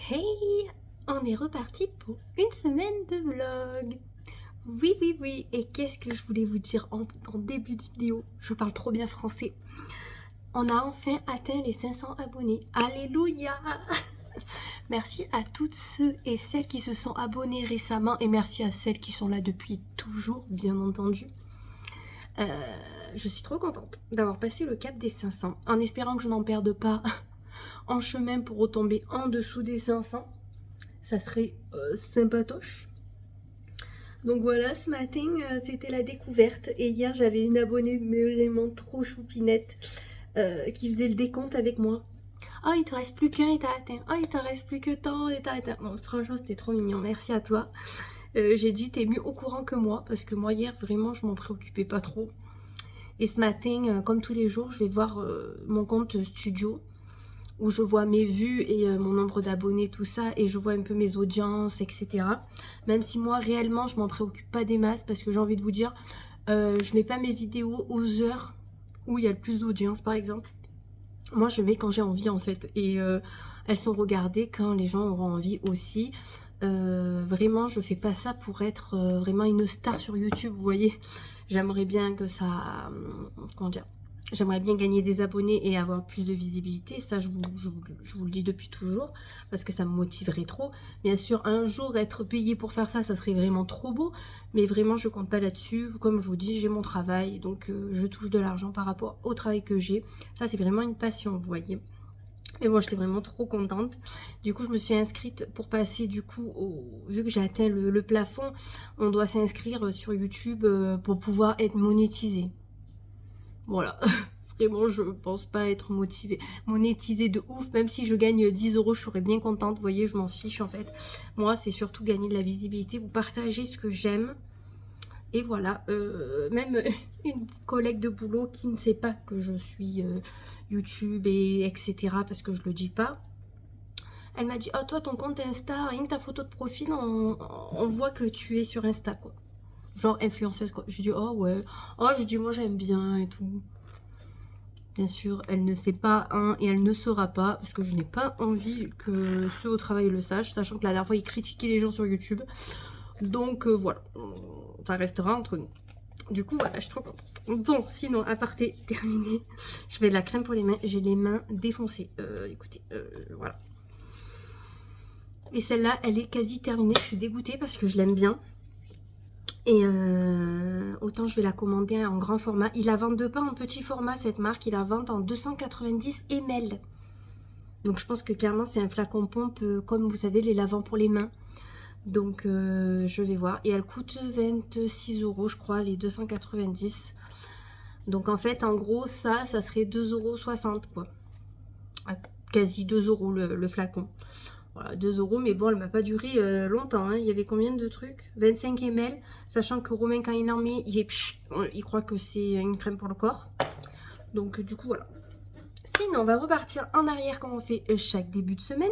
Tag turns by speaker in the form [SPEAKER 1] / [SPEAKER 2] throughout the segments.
[SPEAKER 1] Hey, on est reparti pour une semaine de vlog. Oui, oui, oui. Et qu'est-ce que je voulais vous dire en début de vidéo? Je parle trop bien français. On a enfin atteint les 500 abonnés. Alléluia! Merci à toutes ceux et celles qui se sont abonnés récemment et merci à celles qui sont là depuis toujours, bien entendu. Je suis trop contente d'avoir passé le cap des 500 en espérant que je n'en perde pas en chemin pour retomber en dessous des 500. Ça serait sympatoche. Donc voilà, ce matin c'était la découverte et hier j'avais une abonnée mais vraiment trop choupinette qui faisait le décompte avec moi. Oh, il te reste plus qu'un et t'as atteint. Oh, il t'en reste plus que tant et t'as atteint. Non, franchement c'était trop mignon, merci à toi. J'ai dit t'es mieux au courant que moi parce que moi hier vraiment je m'en préoccupais pas trop. Et ce matin, comme tous les jours, je vais voir mon compte studio où je vois mes vues et mon nombre d'abonnés, tout ça, et je vois un peu mes audiences, etc. Même si moi, réellement, je m'en préoccupe pas des masses, parce que j'ai envie de vous dire, je mets pas mes vidéos aux heures où il y a le plus d'audience, par exemple. Moi, je mets quand j'ai envie, en fait, et elles sont regardées quand les gens auront envie aussi. Vraiment, je fais pas ça pour être vraiment une star sur YouTube, vous voyez. J'aimerais bien que ça... comment dire, j'aimerais bien gagner des abonnés et avoir plus de visibilité. Ça, je vous le dis depuis toujours, parce que ça me motiverait trop. Bien sûr, un jour, être payé pour faire ça, ça serait vraiment trop beau. Mais vraiment, je compte pas là-dessus. Comme je vous dis, j'ai mon travail, donc je touche de l'argent par rapport au travail que j'ai. Ça, c'est vraiment une passion, vous voyez. Et moi, j'étais vraiment trop contente. Du coup, je me suis inscrite pour passer, du coup, vu que j'ai atteint le plafond, on doit s'inscrire sur YouTube pour pouvoir être monétisé. Voilà. Vraiment, je pense pas être monétisée de ouf. Même si je gagne 10 euros, je serais bien contente. Vous voyez, je m'en fiche en fait. Moi, c'est surtout gagner de la visibilité. Vous partagez ce que j'aime. Et voilà, même une collègue de boulot qui ne sait pas que je suis YouTube et etc. parce que je le dis pas. Elle m'a dit, oh toi ton compte Insta, rien que ta photo de profil, on voit que tu es sur Insta quoi. Genre influenceuse quoi. J'ai dit, oh ouais, oh j'ai dit moi j'aime bien et tout. Bien sûr, elle ne sait pas hein, et elle ne saura pas parce que je n'ai pas envie que ceux au travail le sachent, sachant que la dernière fois ils critiquaient les gens sur YouTube. Donc voilà, ça restera entre nous. Du coup, voilà, je suis trop contente. Bon, sinon, aparté terminé. Je mets de la crème pour les mains. J'ai les mains défoncées. Écoutez, voilà. Et celle-là, elle est quasi terminée. Je suis dégoûtée parce que je l'aime bien. Et autant je vais la commander en grand format. Il la vend pas en petit format, cette marque. Il la vend en 290 ml. Donc je pense que clairement, c'est un flacon pompe, comme vous savez, les lavants pour les mains. Donc je vais voir. Et elle coûte 26 euros, je crois, les 290. Donc en fait, en gros, ça serait 2,60 € quoi. Quasi 2 euros le flacon. Voilà, 2 euros, mais bon, elle m'a pas duré longtemps. Hein. Il y avait combien de trucs? 25 ml. Sachant que Romain, quand il en met, il croit que c'est une crème pour le corps. Donc du coup, voilà. Sinon, on va repartir en arrière comme on fait chaque début de semaine.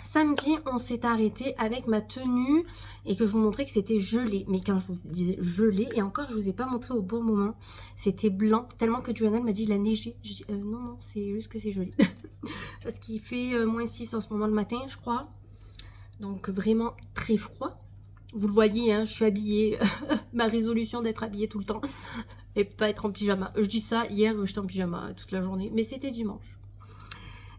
[SPEAKER 1] Samedi, on s'est arrêté avec ma tenue et que je vous montrais que c'était gelé. Mais quand je vous disais gelé, et encore je vous ai pas montré au bon moment, c'était blanc. Tellement que Johanna m'a dit il a neigé. Je dis non, non, c'est juste que c'est gelé. Parce qu'il fait -6 en ce moment le matin, je crois. Donc vraiment très froid. Vous le voyez, hein, je suis habillée. Ma résolution d'être habillée tout le temps et pas être en pyjama. Je dis ça, hier j'étais en pyjama toute la journée, mais c'était dimanche.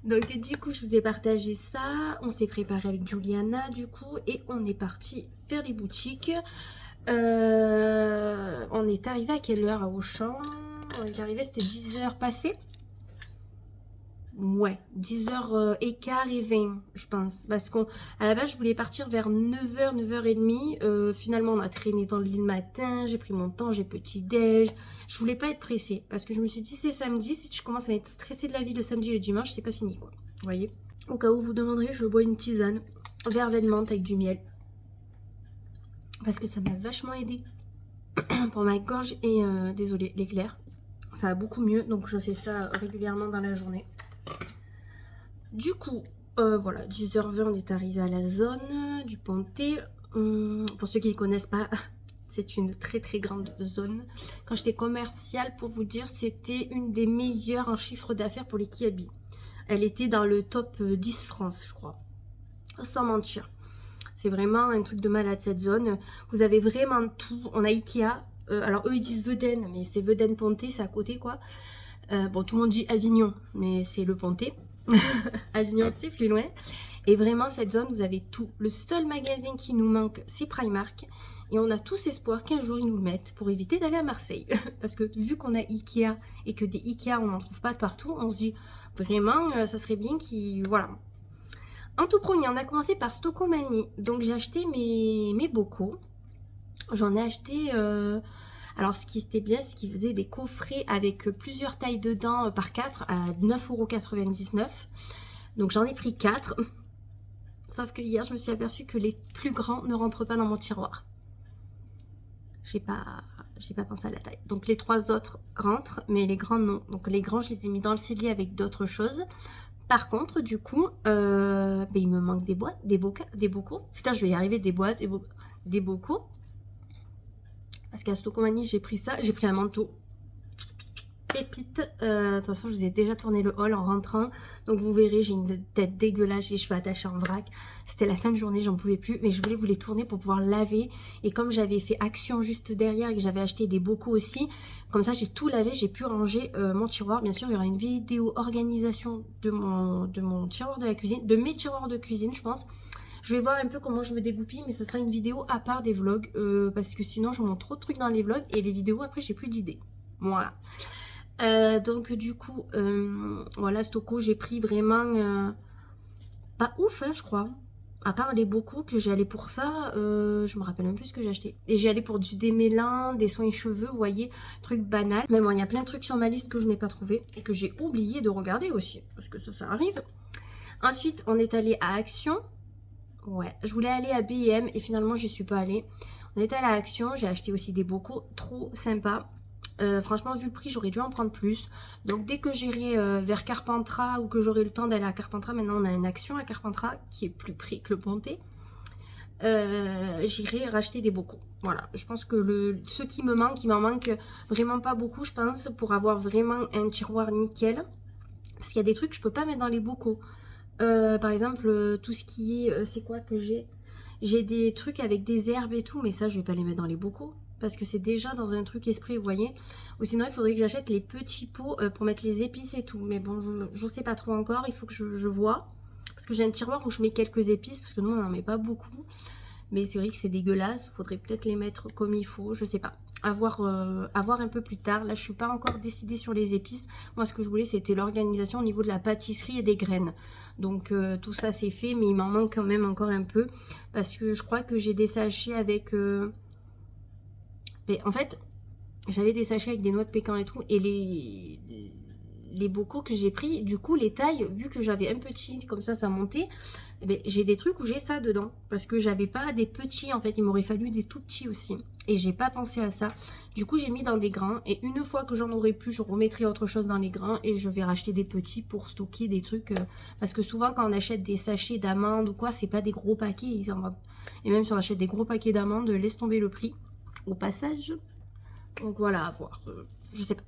[SPEAKER 1] Donc du coup je vous ai partagé ça, on s'est préparé avec Juliana du coup et on est parti faire les boutiques. On est arrivé à quelle heure à Auchan? On est arrivé, c'était 10h passées. Ouais, 10h15 et 20 je pense. Parce qu'à la base je voulais partir vers 9h, 9h30. Finalement on a traîné dans le lit le matin, j'ai pris mon temps, j'ai petit déj. Je voulais pas être pressée parce que je me suis dit c'est samedi, si tu commences à être stressée de la vie le samedi et le dimanche, c'est pas fini quoi. Vous voyez? Au cas où vous demanderez, je bois une tisane verveine menthe avec du miel. Parce que ça m'a vachement aidé pour ma gorge et désolé l'éclair. Ça va beaucoup mieux donc je fais ça régulièrement dans la journée. Du coup, voilà, 10h20, on est arrivé à la zone du Pontet. Pour ceux qui ne connaissent pas, c'est une très très grande zone. Quand j'étais commerciale, pour vous dire, c'était une des meilleures en chiffre d'affaires pour les Kiabi. Elle était dans le top 10 France, je crois. Sans mentir. C'est vraiment un truc de malade cette zone. Vous avez vraiment tout. On a Ikea. Alors eux ils disent Veden, mais c'est Veden-Pontet, c'est à côté quoi. Bon, tout le monde dit Avignon, mais c'est le Pontet. Avignon, c'est plus loin. Et vraiment, cette zone, vous avez tout. Le seul magasin qui nous manque, c'est Primark. Et on a tous espoir qu'un jour, ils nous le mettent pour éviter d'aller à Marseille. Parce que vu qu'on a Ikea et que des Ikea, on n'en trouve pas de partout, on se dit vraiment, ça serait bien qu'ils... Voilà. En tout premier, on a commencé par Stocomanie. Donc, j'ai acheté mes bocaux. J'en ai acheté... Alors, ce qui était bien, c'est qu'ils faisaient des coffrets avec plusieurs tailles dedans par 4 à 9,99 €. Donc, j'en ai pris 4. Sauf que hier, je me suis aperçue que les plus grands ne rentrent pas dans mon tiroir. J'ai pas pensé à la taille. Donc, les 3 autres rentrent, mais les grands, non. Donc, les grands, je les ai mis dans le cellier avec d'autres choses. Par contre, du coup, ben, il me manque des boîtes, des bocaux. Putain, je vais y arriver, des boîtes, des bocaux. Parce qu'à Stocomanie, j'ai pris ça. J'ai pris un manteau. Pépite. De toute façon, je vous ai déjà tourné le haul en rentrant. Donc, vous verrez, j'ai une tête dégueulasse. Les cheveux attachés en vrac. C'était la fin de journée, j'en pouvais plus. Mais je voulais vous les tourner pour pouvoir laver. Et comme j'avais fait Action juste derrière et que j'avais acheté des bocaux aussi, comme ça, j'ai tout lavé. J'ai pu ranger mon tiroir. Bien sûr, il y aura une vidéo organisation de mon tiroir de la cuisine. De mes tiroirs de cuisine, je pense. Je vais voir un peu comment je me dégoupille, mais ça sera une vidéo à part des vlogs, parce que sinon je montre trop de trucs dans les vlogs et les vidéos après j'ai plus d'idées. Voilà. Donc du coup, voilà, Stoco, j'ai pris vraiment pas ouf, hein, je crois. À part les bocaux que j'ai allé pour ça, je me rappelle même plus ce que j'ai acheté. Et j'ai allé pour du démêlant, des soins cheveux, vous voyez, truc banal. Mais bon, il y a plein de trucs sur ma liste que je n'ai pas trouvé et que j'ai oublié de regarder aussi, parce que ça arrive. Ensuite, on est allé à Action. Ouais, je voulais aller à B&M et finalement j'y suis pas allée. On est allé à Action, j'ai acheté aussi des bocaux trop sympas. Franchement, vu le prix, j'aurais dû en prendre plus. Donc dès que j'irai vers Carpentras ou que j'aurai le temps d'aller à Carpentras, maintenant on a une Action à Carpentras qui est plus près que le Pontet. J'irai racheter des bocaux. Voilà, je pense que ce qui me manque, il m'en manque vraiment pas beaucoup, je pense, pour avoir vraiment un tiroir nickel. Parce qu'il y a des trucs que je peux pas mettre dans les bocaux. Par exemple, tout ce qui est... c'est quoi que j'ai? J'ai des trucs avec des herbes et tout, mais ça, je vais pas les mettre dans les bocaux. Parce que c'est déjà dans un truc esprit, vous voyez. Ou sinon, il faudrait que j'achète les petits pots pour mettre les épices et tout. Mais bon, je sais pas trop encore, il faut que je vois. Parce que j'ai un tiroir où je mets quelques épices, parce que nous, on n'en met pas beaucoup. Mais c'est vrai que c'est dégueulasse, faudrait peut-être les mettre comme il faut, je sais pas. À voir un peu plus tard. Là, je suis pas encore décidée sur les épices. Moi, ce que je voulais, c'était l'organisation au niveau de la pâtisserie et des graines. Donc, tout ça, c'est fait, mais il m'en manque quand même encore un peu. Parce que je crois que j'ai des sachets avec... Mais en fait, j'avais des sachets avec des noix de pécan et tout. Et les bocaux que j'ai pris, du coup, les tailles, vu que j'avais un petit, comme ça montait... Eh bien, j'ai des trucs où j'ai ça dedans. Parce que j'avais pas des petits, en fait. Il m'aurait fallu des tout petits aussi. Et j'ai pas pensé à ça. Du coup, j'ai mis dans des grands. Et une fois que j'en aurai plus, je remettrai autre chose dans les grands. Et je vais racheter des petits pour stocker des trucs. Parce que souvent, quand on achète des sachets d'amandes ou quoi, c'est pas des gros paquets. Et même si on achète des gros paquets d'amandes, laisse tomber le prix. Au passage. Donc voilà, à voir. Je sais pas.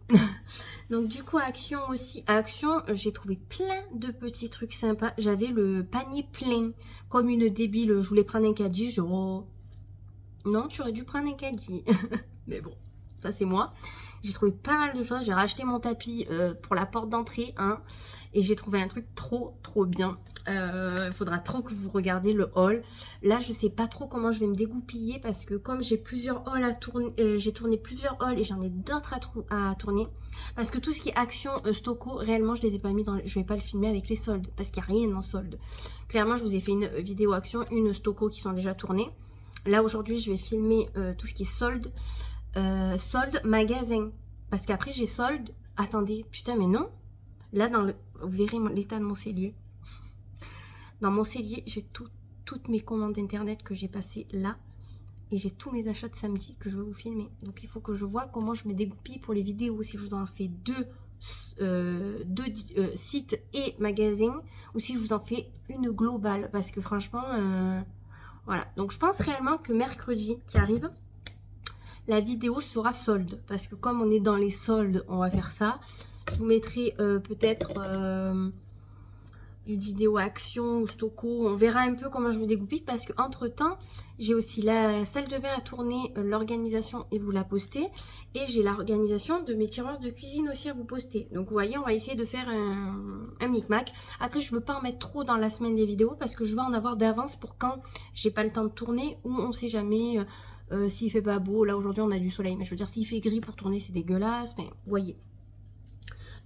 [SPEAKER 1] Donc du coup, à Action aussi. À Action, j'ai trouvé plein de petits trucs sympas. J'avais le panier plein. Comme une débile, je voulais prendre un caddie. Oh, non, tu aurais dû prendre un caddie. Mais bon, ça c'est moi. J'ai trouvé pas mal de choses. J'ai racheté mon tapis pour la porte d'entrée. Hein, et j'ai trouvé un truc trop bien. Il faudra trop que vous regardiez le haul. Là, je sais pas trop comment je vais me dégoupiller. Parce que comme j'ai plusieurs hauls à tourner, j'ai tourné plusieurs hauls et j'en ai d'autres à tourner. Parce que tout ce qui est Action, Stoco, réellement, je les ai pas mis dans... Je vais pas le filmer avec les soldes. Parce qu'il n'y a rien en solde. Clairement, je vous ai fait une vidéo Action, une Stoco qui sont déjà tournées. Là, aujourd'hui, je vais filmer tout ce qui est solde. Solde magasin. Parce qu'après, j'ai solde. Attendez, putain, mais non. Là, vous verrez l'état de mon cellier. Dans mon cellier, j'ai toutes mes commandes internet que j'ai passées là. Et j'ai tous mes achats de samedi que je vais vous filmer. Donc, il faut que je vois comment je me dégoupille pour les vidéos. Si je vous en fais deux sites et magasins. Ou si je vous en fais une globale. Parce que franchement, voilà. Donc, je pense réellement que mercredi qui arrive, la vidéo sera solde. Parce que comme on est dans les soldes, on va faire ça. Je vous mettrai peut-être... une vidéo action ou stoco. On verra un peu comment je me dégoupille parce qu'entre temps, j'ai aussi la salle de bain à tourner, l'organisation et vous la postez. Et j'ai l'organisation de mes tiroirs de cuisine aussi à vous poster. Donc vous voyez, on va essayer de faire un micmac. Après, je veux pas en mettre trop dans la semaine des vidéos parce que je veux en avoir d'avance pour quand j'ai pas le temps de tourner ou on sait jamais s'il fait pas beau. Là aujourd'hui on a du soleil, mais je veux dire s'il fait gris pour tourner c'est dégueulasse. Mais vous voyez.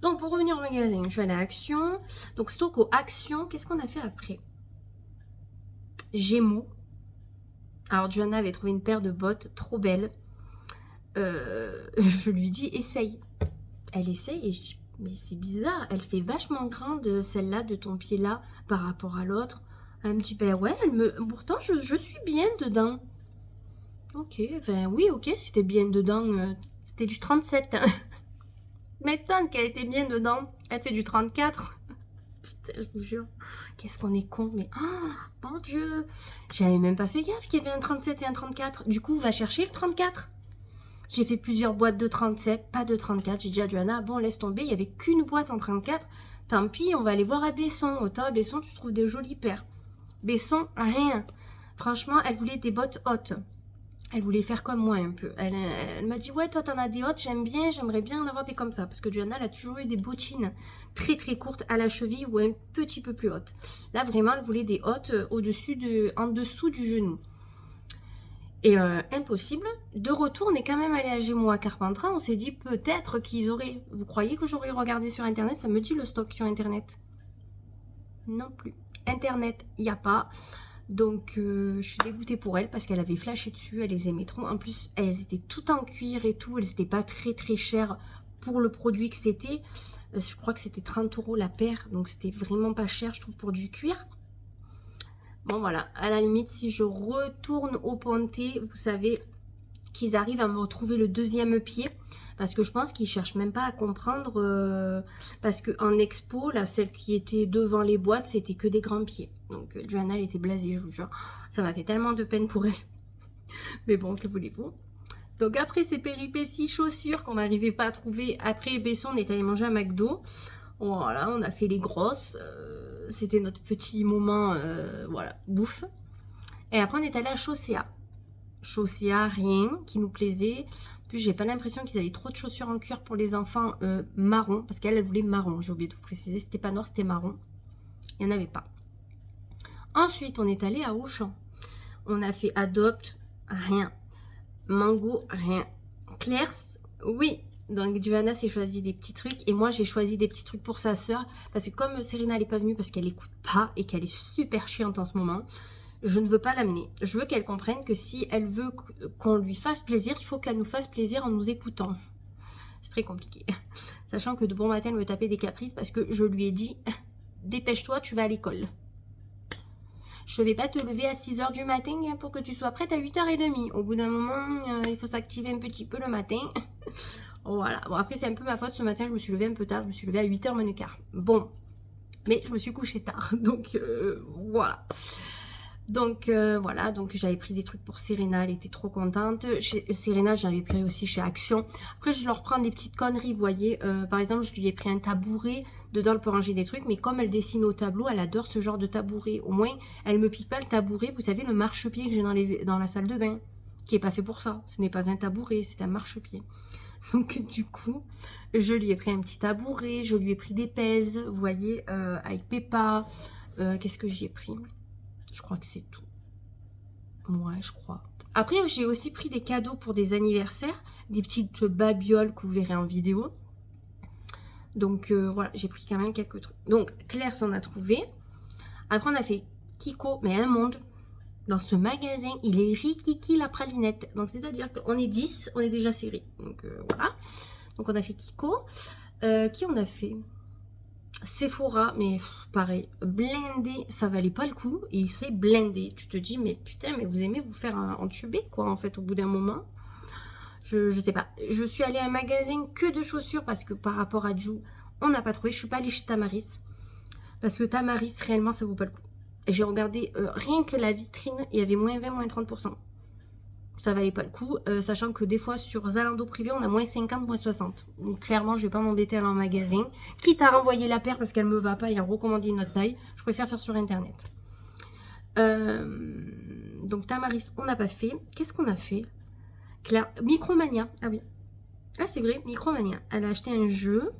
[SPEAKER 1] Donc pour revenir au magasin, je vais aller à Action. Donc Stoco Action, qu'est-ce qu'on a fait après? Gémeaux. Alors Johanna avait trouvé une paire de bottes trop belles. Je lui dis essaye. Elle essaye et je dis mais c'est bizarre, elle fait vachement grande celle-là de ton pied là par rapport à l'autre. Elle me dit ben ouais, pourtant je suis bien dedans. Ok, enfin oui ok, c'était bien dedans, c'était du 37. Hein. M'étonne qu'elle était bien dedans. Elle fait du 34. Putain, je vous jure. Qu'est-ce qu'on est con, mais oh mon Dieu. J'avais même pas fait gaffe qu'il y avait un 37 et un 34. Du coup, va chercher le 34. J'ai fait plusieurs boîtes de 37, pas de 34. J'ai dit à Johanna, bon, laisse tomber, il n'y avait qu'une boîte en 34. Tant pis, on va aller voir à Besson. Autant à Besson, tu trouves des jolies paires. Besson, rien. Franchement, elle voulait des bottes hautes. Elle voulait faire comme moi un peu. Elle m'a dit, ouais, toi, t'en as des hautes, j'aime bien, j'aimerais bien en avoir des comme ça. Parce que Johanna, elle a toujours eu des bottines très, très courtes à la cheville ou un petit peu plus hautes. Là, vraiment, elle voulait des hautes en dessous du genou. Et impossible. De retour, on est quand même allé à Gémeaux à Carpentras. On s'est dit peut-être qu'ils auraient... Vous croyez que j'aurais regardé sur Internet? Ça me dit le stock sur Internet. Non plus. Internet, il n'y a pas. Donc, je suis dégoûtée pour elle parce qu'elle avait flashé dessus. Elle les aimait trop. En plus, elles étaient toutes en cuir et tout. Elles n'étaient pas très très chères pour le produit que c'était. Je crois que c'était 30 € la paire. Donc, c'était vraiment pas cher, je trouve, pour du cuir. Bon, voilà. À la limite, si je retourne au Ponté, vous savez qu'ils arrivent à me retrouver le deuxième pied. Parce que je pense qu'ils cherchent même pas à comprendre. Parce qu'en expo, là, celle qui était devant les boîtes, c'était que des grands pieds. Donc, Johanna, elle était blasée, je vous jure. Ça m'a fait tellement de peine pour elle. Mais bon, que voulez-vous? Donc, après ces péripéties chaussures qu'on n'arrivait pas à trouver, après Besson, on est allé manger à McDo. Voilà, on a fait les grosses. C'était notre petit moment, voilà, bouffe. Et après, on est allé à Chaussea. Chaussea, rien qui nous plaisait. En plus, j'ai pas l'impression qu'ils avaient trop de chaussures en cuir pour les enfants marron. Parce qu'elle, elle voulait marron. J'ai oublié de vous préciser. C'était pas noir, c'était marron. Il n'y en avait pas. Ensuite, on est allé à Auchan. On a fait Adopt, rien. Mango, rien. Claire's, oui. Donc, Johanna s'est choisi des petits trucs. Et moi, j'ai choisi des petits trucs pour sa soeur. Parce que comme Serena n'est pas venue parce qu'elle n'écoute pas et qu'elle est super chiante en ce moment, je ne veux pas l'amener. Je veux qu'elle comprenne que si elle veut qu'on lui fasse plaisir, il faut qu'elle nous fasse plaisir en nous écoutant. C'est très compliqué. Sachant que de bon matin, elle me tapait des caprices parce que je lui ai dit « Dépêche-toi, tu vas à l'école. » Je ne vais pas te lever à 6 h du matin pour que tu sois prête à 8 h 30. Au bout d'un moment, il faut s'activer un petit peu le matin. Voilà. Bon, après, c'est un peu ma faute. Ce matin, je me suis levée un peu tard. Je me suis levée à 8 h moins le quart. Bon. Mais je me suis couchée tard. Donc, voilà. Donc, voilà. Donc, j'avais pris des trucs pour Serena. Elle était trop contente. Chez Serena, j'avais pris aussi chez Action. Après, je leur prends des petites conneries, vous voyez. Par exemple, je lui ai pris un tabouret. Dedans, elle peut ranger des trucs. Mais comme elle dessine au tableau, elle adore ce genre de tabouret. Au moins, elle me pique pas le tabouret. Vous savez, le marchepied que j'ai dans la salle de bain. Qui est pas fait pour ça. Ce n'est pas un tabouret, c'est un marchepied. Donc, du coup, je lui ai pris un petit tabouret. Je lui ai pris des pèses, vous voyez, avec Peppa. Qu'est-ce que j'y ai pris? Je crois que c'est tout. Ouais, je crois. Après, j'ai aussi pris des cadeaux pour des anniversaires. Des petites babioles que vous verrez en vidéo. Donc, voilà, j'ai pris quand même quelques trucs. Donc, Claire s'en a trouvé. Après, on a fait Kiko, mais un monde. Dans ce magasin, il est rikiki la pralinette. Donc, c'est-à-dire qu'on est 10, on est déjà serré. Donc, voilà. Donc, on a fait Kiko. Qui on a fait? Sephora, mais pareil, blindé, ça valait pas le coup. Et c'est blindé. Tu te dis, mais putain, mais vous aimez vous faire entuber, quoi, en fait, au bout d'un moment. Je sais pas. Je suis allée à un magasin que de chaussures parce que par rapport à Jou, on n'a pas trouvé. Je suis pas allée chez Tamaris. Parce que Tamaris, réellement, ça vaut pas le coup. J'ai regardé rien que la vitrine, il y avait moins 20, moins 30%. ça valait pas le coup, sachant que des fois sur Zalando privé on a moins 50, moins 60. Donc clairement je vais pas m'embêter à aller en magasin, quitte à renvoyer la paire parce qu'elle me va pas et à recommander une autre taille, je préfère faire sur internet. Donc Tamaris on n'a pas fait. Qu'est-ce qu'on a fait? Claire, Micromania, ah oui, ah c'est vrai, Micromania, elle a acheté un jeu,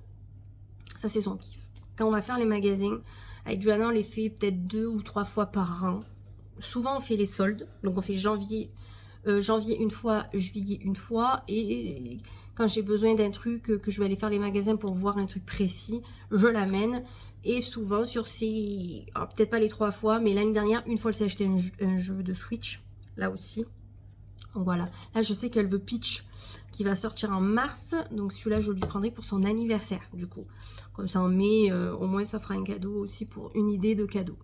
[SPEAKER 1] ça c'est son kiff. Quand on va faire les magasins, avec Johanna on les fait peut-être 2 ou 3 fois par an. Souvent on fait les soldes, donc on fait janvier une fois, juillet une fois, et quand j'ai besoin d'un truc que je vais aller faire les magasins pour voir un truc précis, je l'amène. Et souvent sur ces, peut-être pas les 3 fois, mais l'année dernière, une fois elle s'est acheté un jeu de Switch, là aussi. Donc voilà, là je sais qu'elle veut Peach, qui va sortir en mars, donc celui-là je lui prendrai pour son anniversaire du coup. Comme ça en mai, au moins ça fera un cadeau aussi pour une idée de cadeau.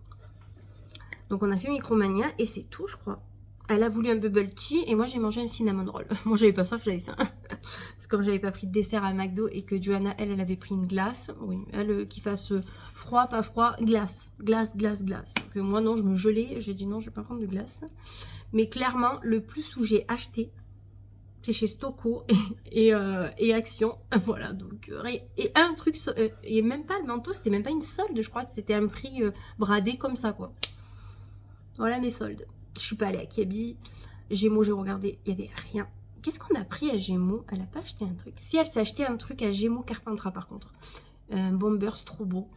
[SPEAKER 1] Donc on a fait Micromania et c'est tout je crois. Elle a voulu un bubble tea et moi j'ai mangé un cinnamon roll. Moi j'avais pas soif, j'avais faim. Parce que comme j'avais pas pris de dessert à McDo et que Johanna elle avait pris une glace. Oui, elle qui fasse froid, pas froid, glace. Glace, glace, glace. Donc moi non, je me gelais, j'ai dit non, je vais pas prendre de glace. Mais clairement, le plus où j'ai acheté, c'est chez Stocco et Action. Voilà, donc et un truc, et même pas le manteau, c'était même pas une solde, je crois que c'était un prix bradé comme ça quoi. Voilà mes soldes. Je suis pas allée à Kiabi. Gémeaux, j'ai regardé, il n'y avait rien. Qu'est-ce qu'on a pris à Gémeaux? Elle a pas acheté un truc. Si, elle s'est acheté un truc à Gémeaux Carpentras par contre. Un Bombers trop beau.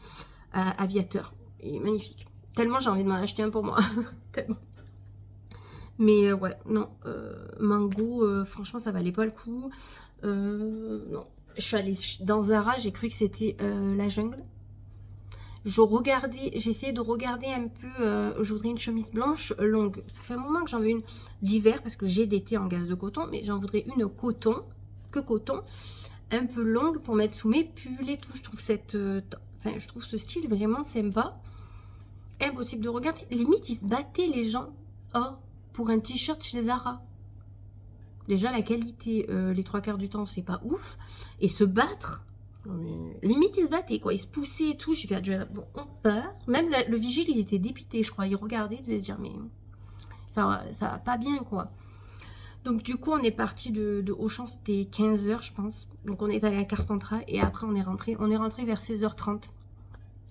[SPEAKER 1] Aviateur. Il est magnifique. Tellement j'ai envie de m'en acheter un pour moi. Tellement. Mais ouais, non. Mango, franchement, ça valait pas le coup. Non. Je suis allée dans Zara, j'ai cru que c'était la jungle. J'essayais de regarder un peu, je voudrais une chemise blanche longue. Ça fait un moment que j'en veux une d'hiver parce que j'ai d'été en gaze de coton, mais j'en voudrais une coton, un peu longue pour mettre sous mes pulls et tout. Je trouve je trouve ce style vraiment sympa. Impossible de regarder. Limite, ils se battaient les gens. Oh, pour un t-shirt chez Zara. Déjà, la qualité, les 3/4 du temps, c'est pas ouf. Et se battre... Limite, ils se battaient, quoi. Ils se poussaient et tout. J'ai fait, bon, on part. Même le vigile, il était dépité, je crois. Il regardait, il devait se dire, mais ça va pas bien, quoi. Donc, du coup, on est parti de Auchan, c'était 15 h, je pense. Donc, on est allé à Carpentras et après, on est rentré. On est rentré vers 16 h 30.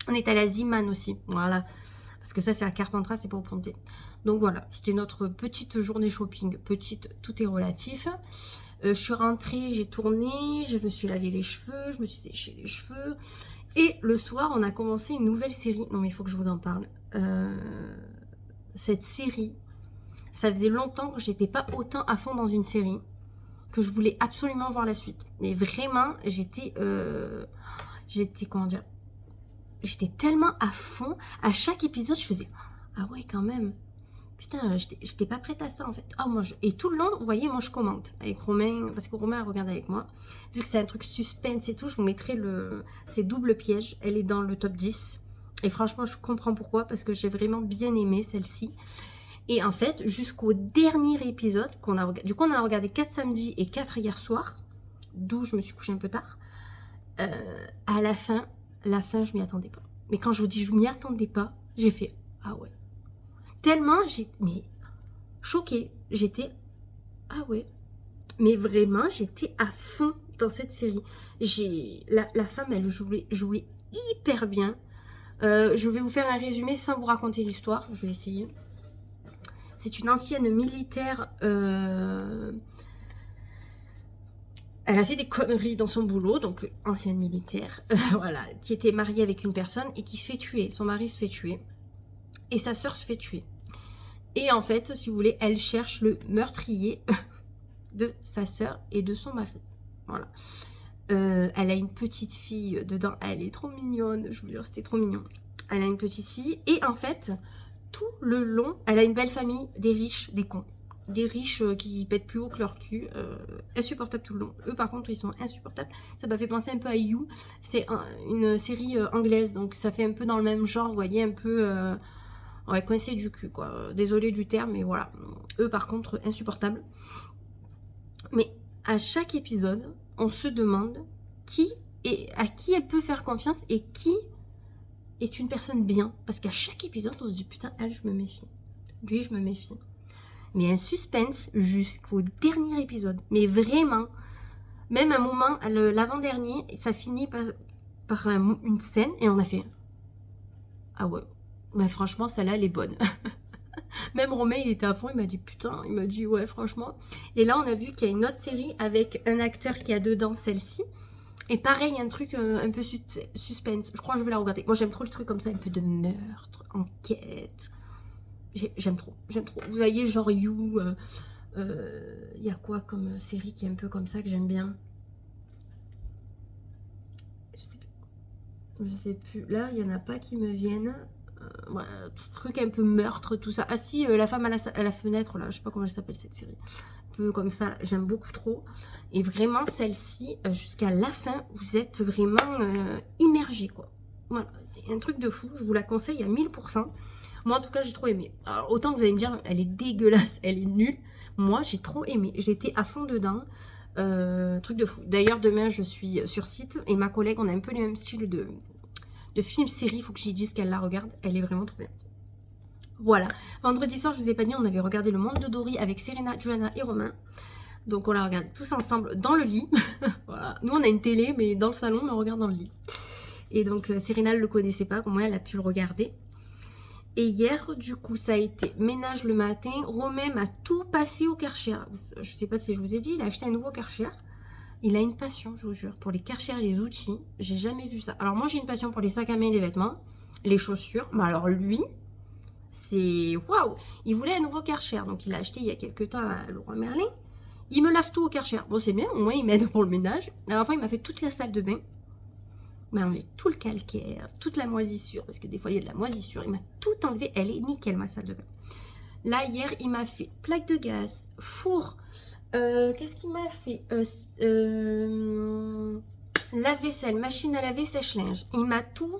[SPEAKER 1] On est allé à Ziman aussi. Voilà. Parce que ça, c'est à Carpentras, c'est pas au Pontet. Donc, voilà. C'était notre petite journée shopping. Petite, tout est relatif. Je suis rentrée, j'ai tourné, je me suis lavé les cheveux, je me suis séché les cheveux. Et le soir, on a commencé une nouvelle série. Non, mais il faut que je vous en parle. Cette série, ça faisait longtemps que j'étais pas autant à fond dans une série, que je voulais absolument voir la suite. Mais vraiment, comment dire, j'étais tellement à fond. À chaque épisode, je faisais, ah ouais, quand même. Putain, j'étais pas prête à ça en fait. Oh, et tout le long, vous voyez, moi je commente avec Romain, parce que Romain regarde avec moi. Vu que c'est un truc suspense et tout, je vous mettrai c'est Double Piège. Elle est dans le top 10. Et franchement, je comprends pourquoi, parce que j'ai vraiment bien aimé celle-ci. Et en fait, jusqu'au dernier épisode, du coup on a regardé 4 samedis et 4 hier soir, d'où je me suis couchée un peu tard. À la fin, je m'y attendais pas. Mais quand je vous dis je m'y attendais pas, j'ai fait, ah ouais. Tellement, mais choquée. J'étais, ah ouais. Mais vraiment, j'étais à fond dans cette série. La femme, elle jouait hyper bien. Je vais vous faire un résumé sans vous raconter l'histoire. Je vais essayer. C'est une ancienne militaire. Elle a fait des conneries dans son boulot, donc ancienne militaire, voilà, qui était mariée avec une personne et qui se fait tuer. Son mari se fait tuer. Et sa sœur se fait tuer. Et en fait, si vous voulez, elle cherche le meurtrier de sa sœur et de son mari. Voilà. Elle a une petite fille dedans. Elle est trop mignonne, je vous jure, c'était trop mignon. Elle a une petite fille. Et en fait, tout le long, elle a une belle famille, des riches, des cons. Des riches qui pètent plus haut que leur cul. Insupportables tout le long. Eux, par contre, ils sont insupportables. Ça m'a fait penser un peu à You. C'est une série anglaise, donc ça fait un peu dans le même genre, vous voyez, un peu... ouais, coincé du cul, quoi. Désolée du terme, mais voilà. Eux, par contre, insupportables. Mais à chaque épisode, on se demande à qui elle peut faire confiance et qui est une personne bien. Parce qu'à chaque épisode, on se dit, putain, elle, je me méfie. Lui, je me méfie. mais un suspense jusqu'au dernier épisode. Mais vraiment, même un moment, l'avant-dernier, ça finit par une scène et on a fait ah ouais, bah franchement celle-là elle est bonne. Même Romain il était à fond, il m'a dit putain, il m'a dit ouais franchement. Et là on a vu qu'il y a une autre série avec un acteur qui a dedans celle-ci. Et pareil, un truc un peu suspense. Je crois que je vais la regarder. Moi j'aime trop les trucs comme ça, un peu de meurtre, enquête. J'aime trop, j'aime trop. Vous voyez genre You, y a quoi comme série qui est un peu comme ça que j'aime bien? Je sais plus. Là, il n'y en a pas qui me viennent. Ouais, truc un peu meurtre, tout ça. Ah si, La femme à la fenêtre, là, je sais pas comment elle s'appelle cette série. Un peu comme ça, j'aime beaucoup trop. Et vraiment, celle-ci, jusqu'à la fin, vous êtes vraiment immergé, quoi. Voilà, c'est un truc de fou. Je vous la conseille à 1000%. Moi, en tout cas, j'ai trop aimé. Alors, autant que vous allez me dire, elle est dégueulasse, elle est nulle. Moi, j'ai trop aimé. J'étais à fond dedans. Truc de fou. D'ailleurs, demain, je suis sur site et ma collègue, on a un peu les mêmes styles de film-série. Il faut que j'y dise qu'elle la regarde. Elle est vraiment trop bien. Voilà. Vendredi soir, je vous ai pas dit, on avait regardé Le Monde de Dory avec Serena, Johanna et Romain. Donc, on l'a regardé tous ensemble dans le lit. Voilà. Nous, on a une télé, mais dans le salon, mais on regarde dans le lit. Et donc, Serena ne le connaissait pas. Comme moi, elle a pu le regarder. Et hier, du coup, ça a été ménage le matin. Romain m'a tout passé au Karcher. Je sais pas si je vous ai dit, il a acheté un nouveau Karcher. Il a une passion, je vous jure, pour les Karcher et les outils. J'ai jamais vu ça. Alors moi, j'ai une passion pour les sacs à main et les vêtements, les chaussures. Mais alors lui, c'est waouh. Il voulait un nouveau Karcher, donc il l'a acheté il y a quelques temps à Leroy Merlin. Il me lave tout au Karcher. Bon, c'est bien, au moins il m'aide pour le ménage. La dernière fois, il m'a fait toute la salle de bain. Il m'a enlevé tout le calcaire, toute la moisissure, parce que des fois il y a de la moisissure. Il m'a tout enlevé, elle est nickel ma salle de bain. Là hier il m'a fait plaque de gaz, four, qu'est-ce qu'il m'a fait, lave-vaisselle, machine à laver, sèche-linge. Il m'a tout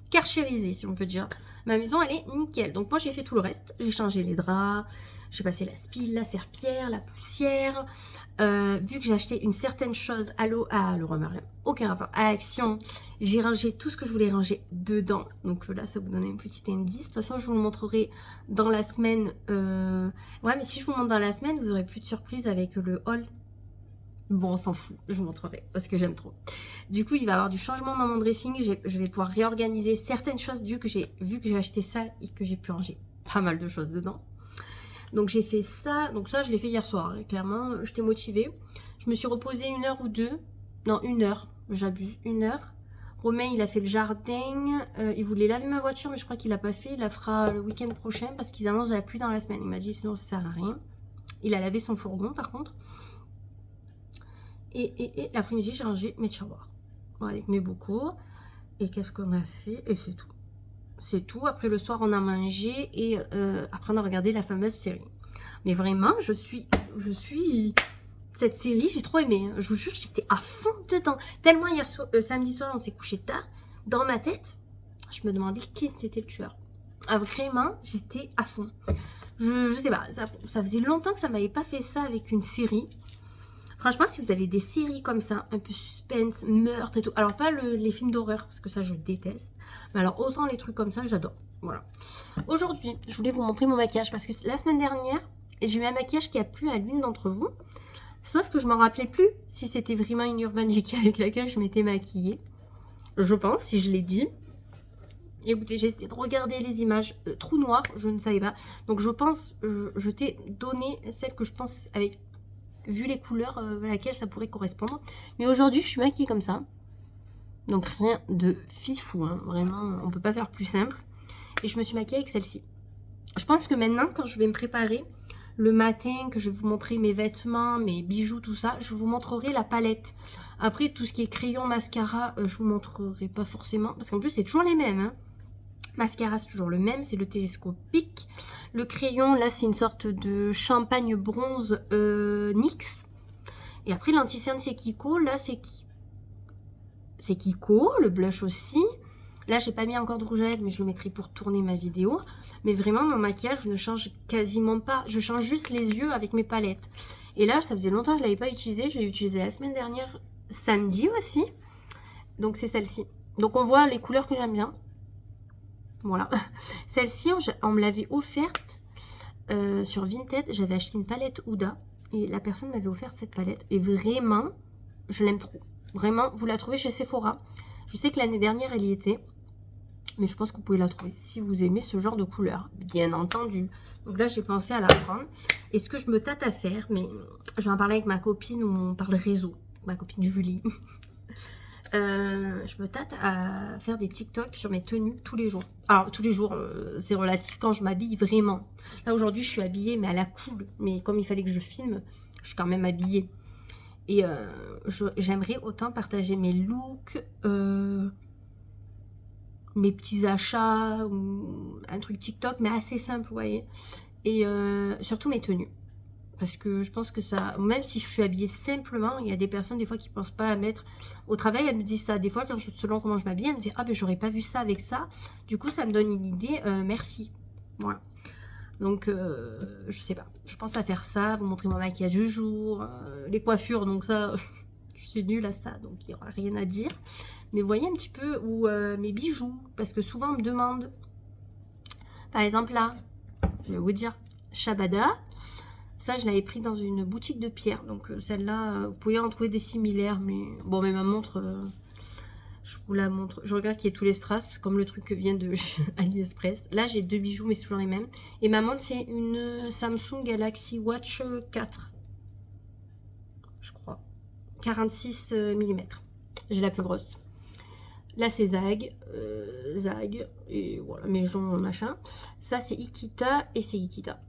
[SPEAKER 1] karchérisé si on peut dire. Ma maison elle est nickel, donc moi j'ai fait tout le reste. J'ai changé les draps, j'ai passé la spile, la serpillière, la poussière. Vu que j'ai acheté une certaine chose à Leroy Merlin, aucun rapport, à Action, j'ai rangé tout ce que je voulais ranger dedans. Donc là, ça vous donne un petit indice. De toute façon, je vous le montrerai dans la semaine. Ouais, mais si je vous montre dans la semaine, vous aurez plus de surprise avec le haul. Bon, on s'en fout, je vous montrerai parce que j'aime trop. Du coup, il va y avoir du changement dans mon dressing. Je vais pouvoir réorganiser certaines choses vu que j'ai acheté ça et que j'ai pu ranger pas mal de choses dedans. Donc j'ai fait ça, donc ça je l'ai fait hier soir, hein. Clairement, j'étais motivée. Je me suis reposée 1 heure ou 2, non 1 heure, j'abuse, 1 heure. Romain il a fait le jardin, il voulait laver ma voiture mais je crois qu'il l'a pas fait, il la fera le week-end prochain parce qu'ils annoncent la pluie dans la semaine. Il m'a dit sinon ça sert à rien. Il a lavé son fourgon par contre. Et l'après-midi j'ai rangé mes tiroirs, voilà, avec mes bocaux. Et qu'est-ce qu'on a fait? Et c'est tout. C'est tout. Après le soir on a mangé et après on a regardé la fameuse série. Mais vraiment je suis cette série j'ai trop aimé, hein. Je vous jure j'étais à fond dedans. Tellement hier samedi soir on s'est couché tard. Dans ma tête je me demandais qui c'était le tueur. Ah, vraiment j'étais à fond. Je sais pas, ça faisait longtemps que ça m'avait pas fait ça avec une série. Franchement, si vous avez des séries comme ça, un peu suspense, meurtre et tout. Alors, pas les films d'horreur, parce que ça, je déteste. Mais alors, autant les trucs comme ça, j'adore. Voilà. Aujourd'hui, je voulais vous montrer mon maquillage, parce que la semaine dernière, j'ai eu un maquillage qui a plu à l'une d'entre vous. Sauf que je m'en rappelais plus si c'était vraiment une Urban Decay avec laquelle je m'étais maquillée. Je pense, si je l'ai dit. Écoutez, j'ai essayé de regarder les images. Trou noir, je ne savais pas. Donc, je pense, je t'ai donné celle que je pense avec... vu les couleurs à laquelle ça pourrait correspondre. Mais aujourd'hui, je suis maquillée comme ça. Donc rien de fifou, hein. Vraiment, on peut pas faire plus simple. Et je me suis maquillée avec celle-ci. Je pense que maintenant, quand je vais me préparer, le matin, que je vais vous montrer mes vêtements, mes bijoux, tout ça, je vous montrerai la palette. Après, tout ce qui est crayon, mascara, je vous montrerai pas forcément. Parce qu'en plus, c'est toujours les mêmes, hein. Mascara, c'est toujours le même, c'est le télescopique. Le crayon, là, c'est une sorte de champagne bronze NYX. Et après, l'anti-cerne, c'est Kiko. Là, c'est Kiko. Le blush aussi. Là, j'ai pas mis encore de rouge à lèvres, mais je le mettrai pour tourner ma vidéo. Mais vraiment, mon maquillage ne change quasiment pas. Je change juste les yeux avec mes palettes. Et là, ça faisait longtemps que je l'avais pas utilisé. J'ai utilisé la semaine dernière, samedi aussi. Donc, c'est celle-ci. Donc, on voit les couleurs que j'aime bien. Voilà. Celle-ci, on me l'avait offerte Sur Vinted, j'avais acheté une palette Huda et la personne m'avait offert cette palette. Et vraiment, je l'aime trop. Vraiment, vous la trouvez chez Sephora. Je sais que l'année dernière, elle y était. Mais je pense que vous pouvez la trouver si vous aimez ce genre de couleur, bien entendu. Donc là, j'ai pensé à la prendre. Et ce que je me tâte à faire, mais je vais en parler avec ma copine où on parle réseau. Ma copine Julie. Je me tâte à faire des TikTok sur mes tenues tous les jours. Alors, tous les jours, c'est relatif quand je m'habille vraiment. Là, aujourd'hui, je suis habillée, mais à la cool. Mais comme il fallait que je filme, je suis quand même habillée. Et j'aimerais autant partager mes looks, mes petits achats, ou un truc TikTok, mais assez simple, vous voyez. Et surtout mes tenues. Parce que je pense que ça, même si je suis habillée simplement, il y a des personnes des fois qui ne pensent pas à mettre au travail, elles me disent ça. Des fois, selon comment je m'habille, elles me disent ah ben j'aurais pas vu ça avec ça. Du coup, ça me donne une idée, merci. Voilà. Donc, je sais pas. Je pense à faire ça, vous montrer mon maquillage du jour, les coiffures, donc ça, je suis nulle à ça, donc il n'y aura rien à dire. Mais vous voyez un petit peu où mes bijoux, parce que souvent on me demande, par exemple là, je vais vous dire, Shabada. Ça, je l'avais pris dans une boutique de pierre. Donc, celle-là, vous pouvez en trouver des similaires. Mais bon, mais ma montre, je vous la montre. Je regarde qu'il y ait tous les strass. Parce que comme le truc vient de AliExpress. Là, j'ai 2 bijoux, mais c'est toujours les mêmes. Et ma montre, c'est une Samsung Galaxy Watch 4. Je crois. 46 mm. J'ai la plus grosse. Là, c'est Zag. Zag. Et voilà, mes joncs, machin. Ça, c'est Ikita. Et c'est Ikita.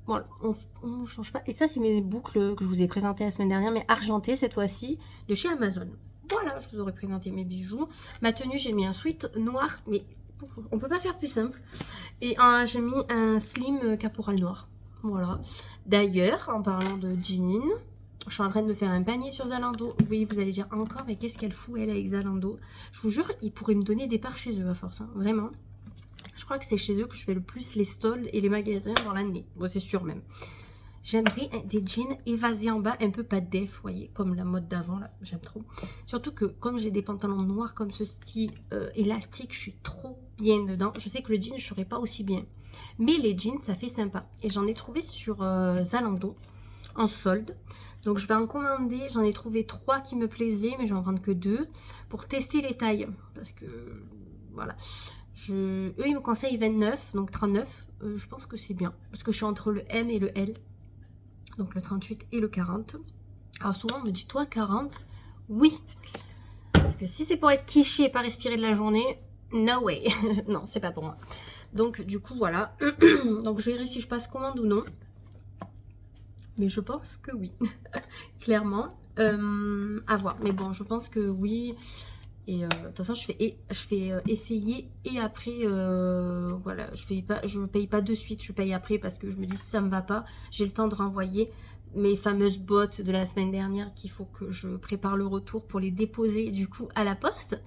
[SPEAKER 1] Voilà, on ne change pas. Et ça, c'est mes boucles que je vous ai présentées la semaine dernière, mais argentées cette fois-ci, de chez Amazon. Voilà, je vous aurais présenté mes bijoux. Ma tenue, j'ai mis un sweat noir, mais on peut pas faire plus simple. Et j'ai mis un slim caporal noir. Voilà. D'ailleurs, en parlant de jean, je suis en train de me faire un panier sur Zalando. Oui, vous allez dire encore, mais qu'est-ce qu'elle fout, elle, avec Zalando? Je vous jure, ils pourraient me donner des parts chez eux, à force, hein, vraiment. Je crois que c'est chez eux que je fais le plus les stalls et les magasins dans l'année. Bon, c'est sûr même. J'aimerais des jeans évasés en bas, un peu pas def, vous voyez, comme la mode d'avant, là. J'aime trop. Surtout que comme j'ai des pantalons noirs comme ceci, élastiques, je suis trop bien dedans. Je sais que le jean, je ne serais pas aussi bien. Mais les jeans, ça fait sympa. Et j'en ai trouvé sur Zalando, en solde. Donc, je vais en commander. J'en ai trouvé 3 qui me plaisaient, mais je vais en prendre que 2 pour tester les tailles. Parce que, voilà. Eux, ils me conseillent 29, donc 39. Je pense que c'est bien. Parce que je suis entre le M et le L. Donc le 38 et le 40. Alors souvent, on me dit, toi, 40? Oui. Parce que si c'est pour être quiché et pas respirer de la journée, no way. Non, c'est pas pour moi. Donc, du coup, voilà. Donc, je verrai si je passe commande ou non. Mais je pense que oui. Clairement. À voir. Mais bon, je pense que oui. Et de toute façon, je fais essayer et après, voilà, je paye pas de suite, je paye après parce que je me dis si ça me va pas, j'ai le temps de renvoyer mes fameuses bottes de la semaine dernière qu'il faut que je prépare le retour pour les déposer du coup à la poste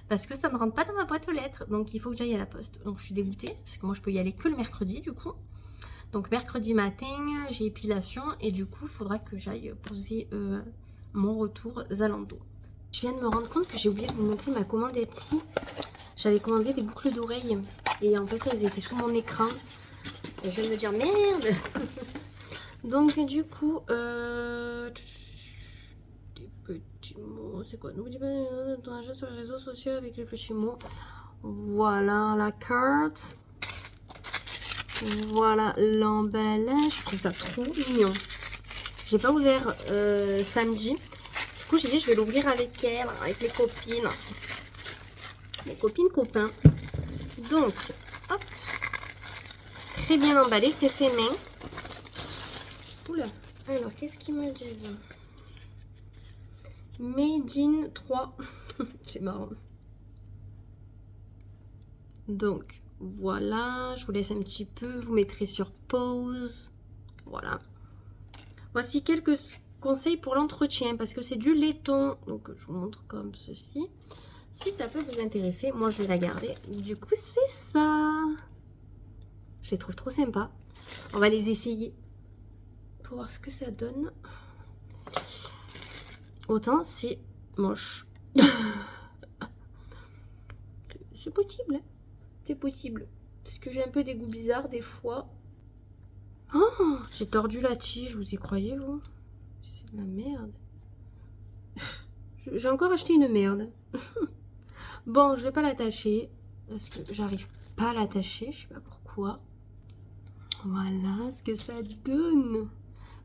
[SPEAKER 1] parce que ça ne rentre pas dans ma boîte aux lettres, donc il faut que j'aille à la poste. Donc je suis dégoûtée parce que moi je peux y aller que le mercredi du coup. Donc mercredi matin, j'ai épilation et du coup, il faudra que j'aille poser mon retour Zalando. Je viens de me rendre compte que j'ai oublié de vous montrer ma commande Etsy. J'avais commandé des boucles d'oreilles et en fait elles étaient sous mon écran. Et je viens de me dire merde. Donc du coup, des petits mots, c'est quoi? N'oublie pas ton agent sur les réseaux sociaux avec les petits mots. Voilà la carte. Voilà l'emballage. Je trouve ça trop mignon. J'ai pas ouvert samedi. Du coup, j'ai dit je vais l'ouvrir avec elle, avec les copines. Les copines, copains. Donc, hop. Très bien emballé, c'est fait main. Oula. Alors, qu'est-ce qu'ils me disent? Made in 3. C'est marrant. Donc, voilà. Je vous laisse un petit peu. Vous mettrez sur pause. Voilà. Voici quelques conseils pour l'entretien parce que c'est du laiton. Donc, je vous montre comme ceci. Si ça peut vous intéresser, moi, je vais la garder. Du coup, c'est ça. Je les trouve trop sympas. On va les essayer pour voir ce que ça donne. Autant, c'est moche. C'est possible. Hein, c'est possible. Parce que j'ai un peu des goûts bizarres des fois. Oh, j'ai tordu la tige, vous y croyez, vous? C'est de la merde. J'ai encore acheté une merde. Bon, je vais pas l'attacher. Parce que j'arrive pas à l'attacher, je sais pas pourquoi. Voilà ce que ça donne.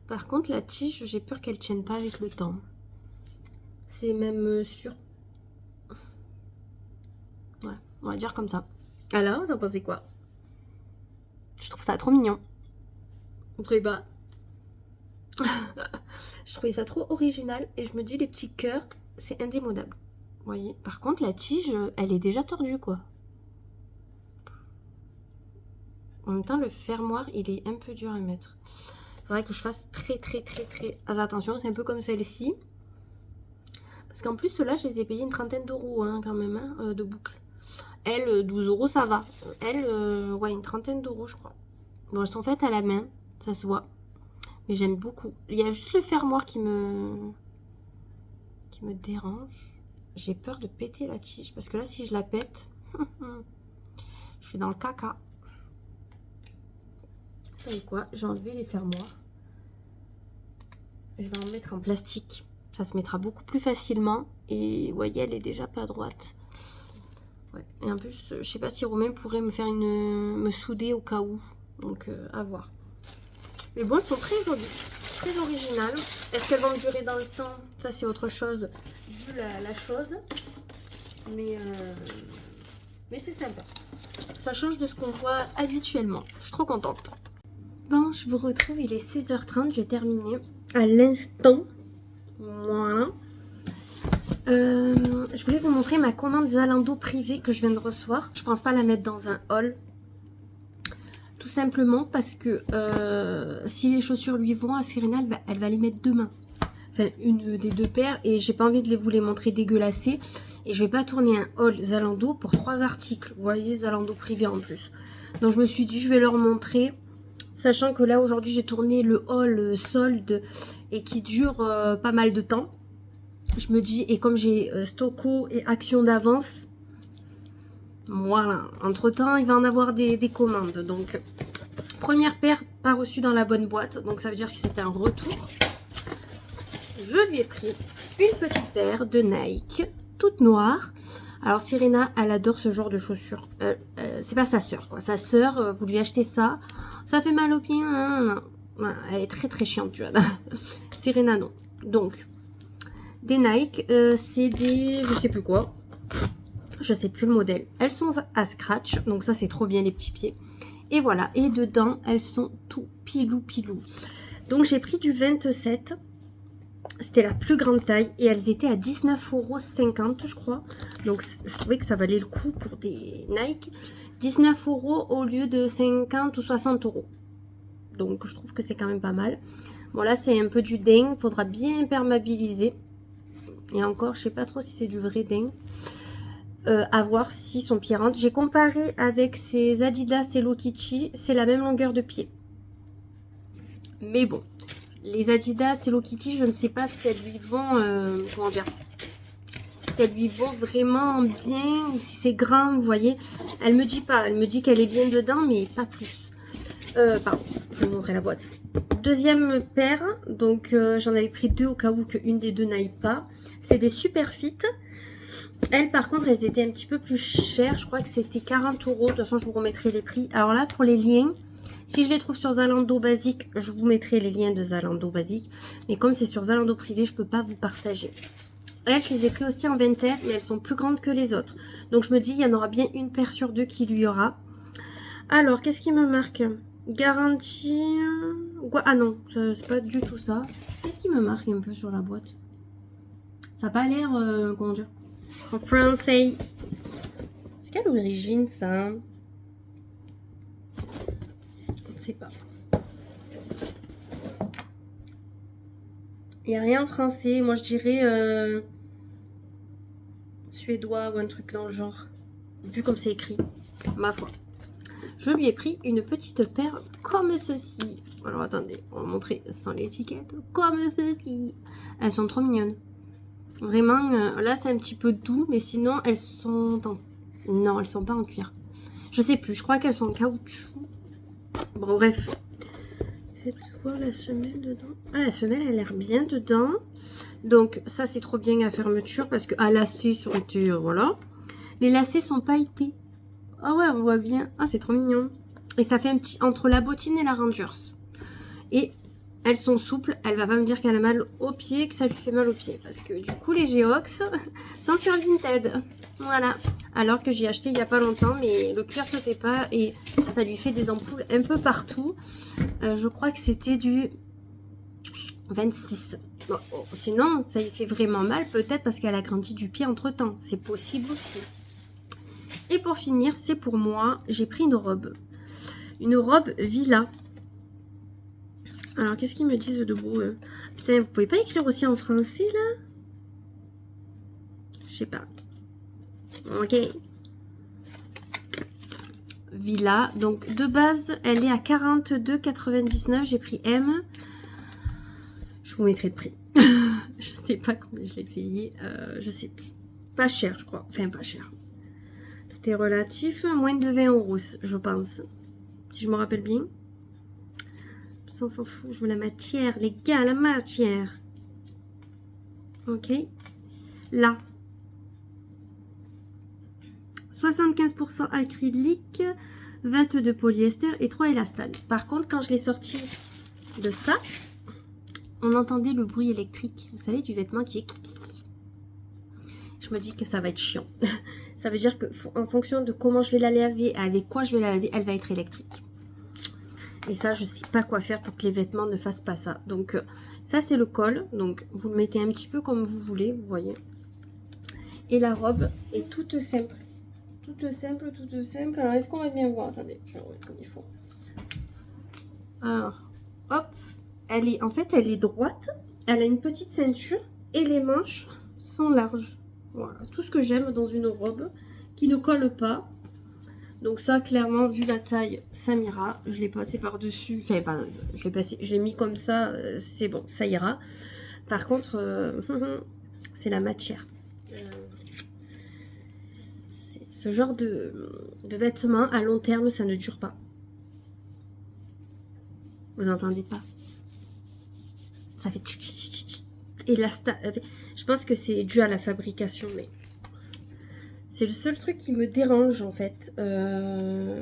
[SPEAKER 1] Par contre, la tige, j'ai peur qu'elle tienne pas avec le temps. C'est même sûr. Ouais, on va dire comme ça. Alors, vous en pensez quoi? Je trouve ça trop mignon. Vous trouvez pas? Je trouvais ça trop original et je me dis les petits cœurs, c'est indémodable. Vous voyez? Par contre, la tige, elle est déjà tordue, quoi. En même temps, le fermoir, il est un peu dur à mettre. Il faudrait que je fasse très attention. C'est un peu comme celle-ci. Parce qu'en plus, ceux-là, je les ai payés une trentaine d'euros hein, quand même, hein, de boucles. Elle, 12 euros, ça va. Elle, ouais, une trentaine d'euros, je crois. Bon, elles sont faites à la main, ça se voit. Mais j'aime beaucoup. Il y a juste le fermoir qui me dérange. J'ai peur de péter la tige. Parce que là, si je la pète, je suis dans le caca. Vous savez quoi? J'ai enlevé les fermoirs. Je vais en mettre en plastique. Ça se mettra beaucoup plus facilement. Et vous voyez, elle est déjà pas droite. Ouais. Et en plus, je sais pas si Romain pourrait me faire me souder au cas où. Donc, à voir. Mais bon, elles sont très jolies. Très originales. Est-ce qu'elles vont durer dans le temps? Ça, c'est autre chose, vu la chose. Mais c'est sympa. Ça change de ce qu'on voit habituellement. Je suis trop contente. Bon, je vous retrouve. Il est 16h30. J'ai terminé à l'instant. Voilà. Je voulais vous montrer ma commande Zalando privée que je viens de recevoir. Je pense pas la mettre dans un haul. Tout simplement parce que si les chaussures lui vont à Serena, elle va les mettre demain. Enfin, une des deux paires. Et j'ai pas envie de vous les montrer dégueulassées. Et je vais pas tourner un haul Zalando pour 3 articles. Vous voyez, Zalando privé en plus. Donc je me suis dit, je vais leur montrer. Sachant que là, aujourd'hui, j'ai tourné le haul solde et qui dure pas mal de temps. Je me dis, et comme j'ai Stocko et Action d'avance, voilà. Entre temps, il va en avoir des commandes. Donc, première paire pas reçue dans la bonne boîte. Donc, ça veut dire que c'était un retour. Je lui ai pris une petite paire de Nike, toute noire. Alors, Serena, elle adore ce genre de chaussures. C'est pas sa sœur, quoi. Sa sœur, vous lui achetez ça. Ça fait mal aux pieds. Hein, non. Elle est très chiante, tu vois. Serena, non. Donc, des Nike, c'est des... je sais plus quoi. Je sais plus le modèle. Elles sont à scratch. Donc ça, c'est trop bien, les petits pieds. Et voilà. Et dedans, elles sont tout pilou. Donc, j'ai pris du 27. C'était la plus grande taille. Et elles étaient à 19,50 €, je crois. Donc, je trouvais que ça valait le coup pour des Nike. 19 € au lieu de 50 ou 60 €. Donc, je trouve que c'est quand même pas mal. Bon, là, c'est un peu du daim. Il faudra bien imperméabiliser. Et encore, je sais pas trop si c'est du vrai daim. À voir si son pied rentre. J'ai comparé avec ces Adidas Hello Kitty. C'est la même longueur de pied. Mais bon, les Adidas Hello Kitty, je ne sais pas si elles lui vont... comment dire, si elles lui vont vraiment bien ou si c'est grand, vous voyez. Elle me dit pas. Elle me dit qu'elle est bien dedans, mais pas plus. Pardon, je vais vous montrer la boîte. Deuxième paire. Donc, j'en avais pris 2 au cas où qu'une des deux n'aille pas. C'est des Super Fit. Elles, par contre, elles étaient un petit peu plus chères. Je crois que c'était 40 €. De toute façon, je vous remettrai les prix. Alors là, pour les liens, si je les trouve sur Zalando basique, je vous mettrai les liens de Zalando basique. Mais comme c'est sur Zalando privé, je peux pas vous partager. Là, je les ai pris aussi en 27, mais elles sont plus grandes que les autres. Donc, je me dis, il y en aura bien une paire sur 2 qui lui aura. Alors, qu'est-ce qui me marque? Garantie... Ah non, c'est pas du tout ça. Qu'est-ce qui me marque un peu sur la boîte? Ça n'a pas l'air... comment dire? En français. C'est quelle origine ça? On ne sait pas. Il n'y a rien en français. Moi je dirais suédois ou un truc dans le genre. Vu comme c'est écrit. Ma foi. Je lui ai pris une petite paire comme ceci. Alors attendez, on va montrer sans l'étiquette. Comme ceci. Elles sont trop mignonnes. Vraiment, là c'est un petit peu doux, mais sinon elles sont en... Non, elles sont pas en cuir. Je sais plus, je crois qu'elles sont en caoutchouc. Bon, bref. Faites voir la semelle dedans. Ah, la semelle, elle a l'air bien dedans. Donc, ça, c'est trop bien à fermeture parce que à lacets, ça aurait été... voilà. Les lacets sont pailletés. Ah ouais, on voit bien. Ah, c'est trop mignon. Et ça fait un petit... entre la bottine et la Rangers. Et elles sont souples. Elle va pas me dire qu'elle a mal aux pieds, que ça lui fait mal aux pieds. Parce que du coup, les Geox sont sur Vinted. Voilà. Alors que j'ai acheté il y a pas longtemps, mais le cuir se fait pas et ça lui fait des ampoules un peu partout. Je crois que c'était du 26. Bon, sinon, ça lui fait vraiment mal, peut-être parce qu'elle a grandi du pied entre temps. C'est possible aussi. Et pour finir, c'est pour moi, j'ai pris une robe. Une robe Villa. Alors, qu'est-ce qu'ils me disent de beau Putain, vous pouvez pas écrire aussi en français, là? Je sais pas. Ok. Villa. Donc, de base, elle est à 42,99. J'ai pris M. Je vous mettrai le prix. Je sais pas combien je l'ai payé. Je sais plus. Pas cher, je crois. Enfin, pas cher. Tout est relatif. Moins de 20 €, je pense. Si je me rappelle bien. Ça, on s'en fout. Je veux la matière. Les gars, la matière. Ok. Là. 75% acrylique, 22 polyester et 3 élastane. Par contre, quand je l'ai sorti de ça, on entendait le bruit électrique. Vous savez, du vêtement qui est... Je me dis que ça va être chiant. Ça veut dire que en fonction de comment je vais la laver, avec quoi je vais la laver, elle va être électrique. Et ça, je sais pas quoi faire pour que les vêtements ne fassent pas ça. Donc, ça, c'est le col. Donc, vous le mettez un petit peu comme vous voulez, vous voyez. Et la robe est toute simple. Toute simple, toute simple. Alors, est-ce qu'on va bien voir? Attendez, je vais remettre comme il faut. Alors, hop. Elle est, en fait, elle est droite. Elle a une petite ceinture. Et les manches sont larges. Voilà, tout ce que j'aime dans une robe qui ne colle pas. Donc ça, clairement, vu la taille, ça m'ira. Je l'ai passé par-dessus. Enfin, pas, je l'ai mis comme ça. C'est bon, ça ira. Par contre, c'est la matière. Ce genre de vêtements, à long terme, ça ne dure pas. Vous entendez pas? Ça fait... Et je pense que c'est dû à la fabrication, mais... C'est le seul truc qui me dérange, en fait. Je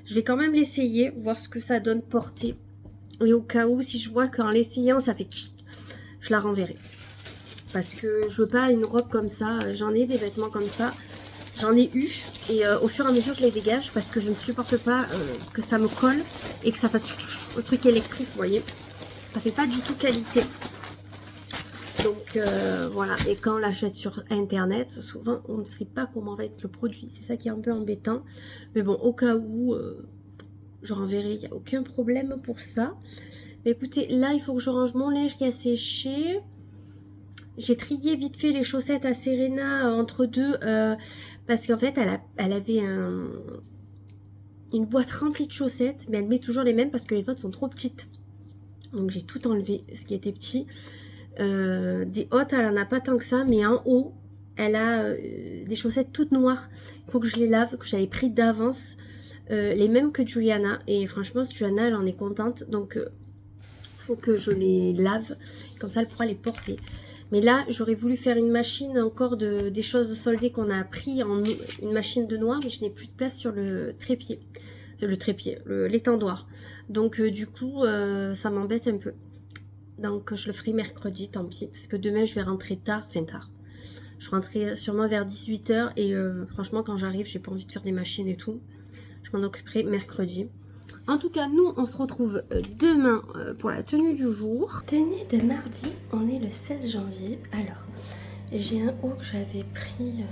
[SPEAKER 1] vais quand même l'essayer, voir ce que ça donne porter. Et au cas où, si je vois qu'en l'essayant, ça fait... Je la renverrai. Parce que je veux pas une robe comme ça. J'en ai des vêtements comme ça. J'en ai eu. Et au fur et à mesure, je les dégage parce que je ne supporte pas que ça me colle et que ça fasse le truc électrique, vous voyez. Ça fait pas du tout qualité. Donc voilà. Et quand on l'achète sur internet, souvent, on ne sait pas comment va être le produit. C'est ça qui est un peu embêtant. Mais bon, au cas où, je renverrai. Il n'y a aucun problème pour ça. Mais écoutez, là, il faut que je range mon linge qui a séché. J'ai trié vite fait les chaussettes à Serena entre deux parce qu'en fait elle avait une boîte remplie de chaussettes, mais elle met toujours les mêmes parce que les autres sont trop petites. Donc j'ai tout enlevé ce qui était petit. Des hautes, elle en a pas tant que ça, mais en haut elle a des chaussettes toutes noires. Il faut que je les lave, que j'avais pris d'avance, les mêmes que Juliana. Et franchement, Juliana elle en est contente, donc faut que je les lave, comme ça elle pourra les porter. Mais là, j'aurais voulu faire une machine encore des choses soldées qu'on a pris en une machine de noir, mais je n'ai plus de place sur le trépied. L'étendoir. Donc du coup, ça m'embête un peu. Donc je le ferai mercredi, tant pis, parce que demain je vais rentrer tard, enfin tard. Je rentrerai sûrement vers 18 h et franchement quand j'arrive, j'ai pas envie de faire des machines et tout. Je m'en occuperai mercredi. En tout cas, nous, on se retrouve demain pour la tenue du jour. Tenue de mardi, on est le 16 janvier. Alors, j'ai un haut que j'avais pris,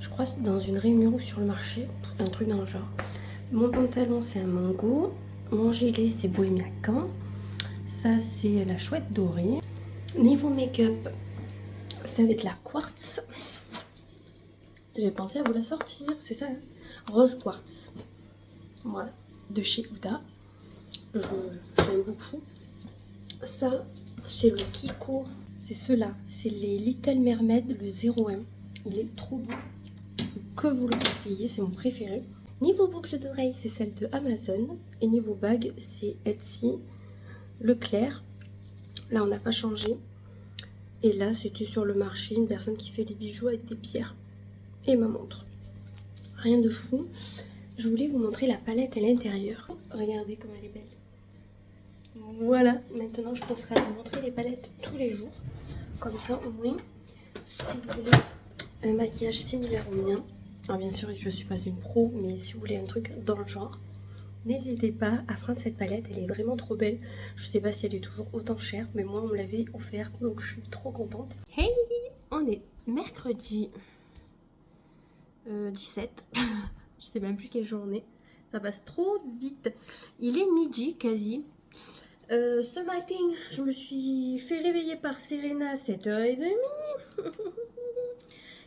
[SPEAKER 1] je crois, dans une réunion sur le marché. Un truc dans le genre. Mon pantalon, c'est un mango. Mon gilet, c'est Bohemia Camp. Ça, c'est la chouette dorée. Niveau make-up, c'est avec la quartz. J'ai pensé à vous la sortir, c'est ça, hein? Rose quartz. Voilà, de chez Huda. J'aime beaucoup. Ça, c'est le Kiko. C'est ceux-là. C'est les Little Mermaid, le 01. Il est trop beau. Que vous le conseillez, c'est mon préféré. Niveau boucle d'oreille, c'est celle de Amazon. Et niveau bague, c'est Etsy, Leclerc. Là, on n'a pas changé. Et là, c'était sur le marché, une personne qui fait des bijoux avec des pierres. Et ma montre. Rien de fou. Je voulais vous montrer la palette à l'intérieur. Regardez comme elle est belle. Voilà, maintenant je penserai à vous montrer les palettes tous les jours. Comme ça, au moins, si vous voulez un maquillage similaire au mien. Alors bien sûr, je ne suis pas une pro, mais si vous voulez un truc dans le genre, n'hésitez pas à prendre cette palette. Elle est vraiment trop belle. Je sais pas si elle est toujours autant chère, mais moi, on me l'avait offerte, donc je suis trop contente. Hey, on est mercredi 17. Je sais même plus quelle journée. Ça passe trop vite. Il est midi quasi. Ce matin, je me suis fait réveiller par Serena à 7h30.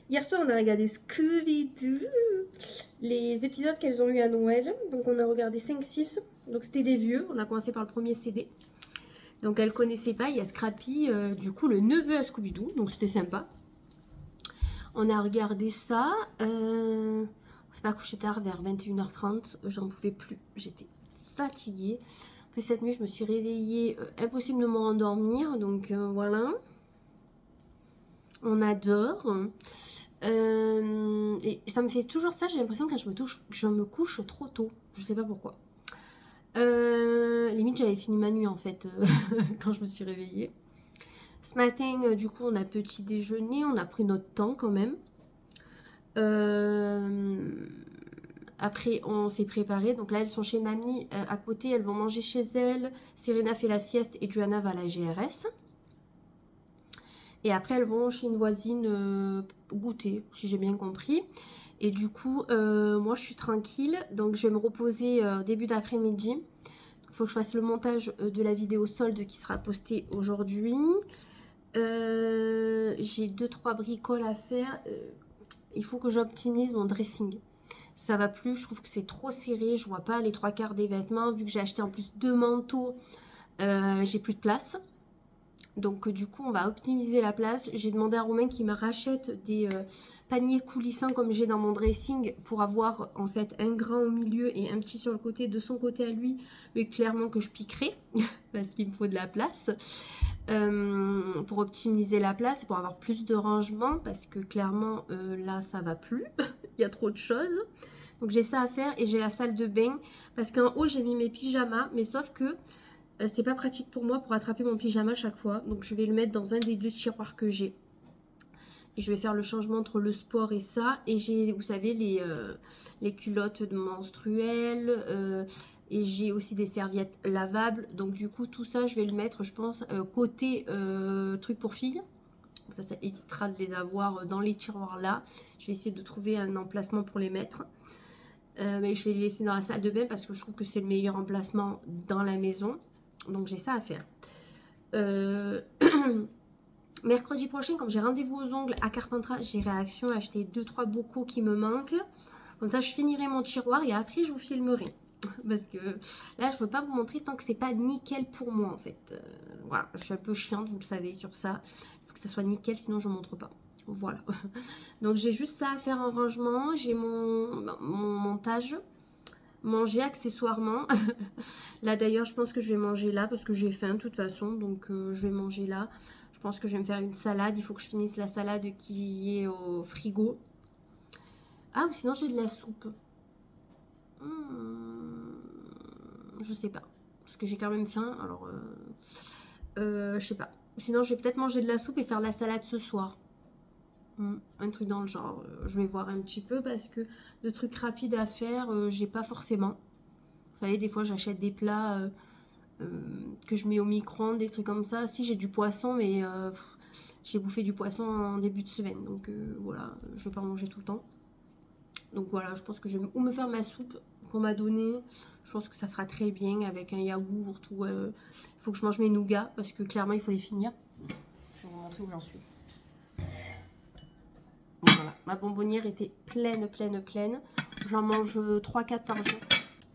[SPEAKER 1] Hier soir, on a regardé Scooby-Doo. Les épisodes qu'elles ont eu à Noël. Donc, on a regardé 5-6. Donc, c'était des vieux. On a commencé par le premier CD. Donc, elles ne connaissaient pas. Il y a Scrappy, du coup, le neveu à Scooby-Doo. Donc, c'était sympa. On a regardé ça. On s'est pas couché tard, vers 21h30. J'en pouvais plus. J'étais fatiguée. Puis cette nuit, je me suis réveillée. Impossible de me rendormir. Donc, voilà. On adore. Et ça me fait toujours ça. J'ai l'impression que je me couche trop tôt. Je sais pas pourquoi. Limite, j'avais fini ma nuit en fait quand je me suis réveillée. Ce matin, du coup, on a petit déjeuner. On a pris notre temps quand même. Après, on s'est préparé. Donc là, elles sont chez mamie à côté. Elles vont manger chez elles. Serena fait la sieste et Johanna va à la GRS. Et après, elles vont chez une voisine goûter, si j'ai bien compris. Et du coup, moi, je suis tranquille. Donc, je vais me reposer début d'après-midi. Il faut que je fasse le montage de la vidéo solde qui sera postée aujourd'hui. J'ai 2-3 bricoles à faire. Il faut que j'optimise mon dressing. Ça va plus, je trouve que c'est trop serré. Je vois pas les 3/4 des vêtements. Vu que j'ai acheté en plus 2 manteaux, j'ai plus de place. Donc du coup on va optimiser la place. J'ai demandé à Romain qu'il me rachète des paniers coulissants comme j'ai dans mon dressing pour avoir en fait un grand au milieu et un petit sur le côté de son côté à lui, mais clairement que je piquerai parce qu'il me faut de la place pour optimiser la place et pour avoir plus de rangement parce que clairement là ça va plus. Il y a trop de choses. Donc j'ai ça à faire et j'ai la salle de bain parce qu'en haut j'ai mis mes pyjamas, mais sauf que c'est pas pratique pour moi pour attraper mon pyjama chaque fois. Donc je vais le mettre dans un des 2 tiroirs que j'ai. Et je vais faire le changement entre le sport et ça. Et j'ai, vous savez, les culottes menstruelles. Et j'ai aussi des serviettes lavables. Donc du coup, tout ça, je vais le mettre, je pense, côté truc pour filles. Ça évitera de les avoir dans les tiroirs là. Je vais essayer de trouver un emplacement pour les mettre. Mais je vais les laisser dans la salle de bain parce que je trouve que c'est le meilleur emplacement dans la maison. Donc j'ai ça à faire. Mercredi prochain, comme j'ai rendez-vous aux ongles à Carpentras, j'irai à Action acheter 2-3 bocaux qui me manquent. Comme ça, je finirai mon tiroir et après, je vous filmerai. Parce que là, je ne veux pas vous montrer tant que c'est pas nickel pour moi, en fait. Voilà, je suis un peu chiante, vous le savez, sur ça. Il faut que ça soit nickel, sinon je ne montre pas. Voilà. Donc, j'ai juste ça à faire en rangement. J'ai mon montage. Manger accessoirement. Là d'ailleurs je pense que je vais manger là parce que j'ai faim de toute façon, donc je vais manger là. Je pense que je vais me faire une salade. Il faut que je finisse la salade qui est au frigo. Ah, ou sinon j'ai de la soupe. Je sais pas parce que j'ai quand même faim, alors je sais pas. Sinon je vais peut-être manger de la soupe et faire la salade ce soir. Un truc dans le genre, je vais voir un petit peu parce que de trucs rapides à faire, j'ai pas forcément. Vous savez, des fois j'achète des plats que je mets au micro-ondes, des trucs comme ça. Si j'ai du poisson, mais j'ai bouffé du poisson en début de semaine, donc voilà, je vais pas en manger tout le temps. Donc voilà, je pense que je vais ou me faire ma soupe qu'on m'a donnée. Je pense que ça sera très bien avec un yaourt ou il faut que je mange mes nougats parce que clairement il faut les finir. Je vais vous montrer où j'en suis. Voilà, ma bonbonnière était pleine. J'en mange 3-4 par jour.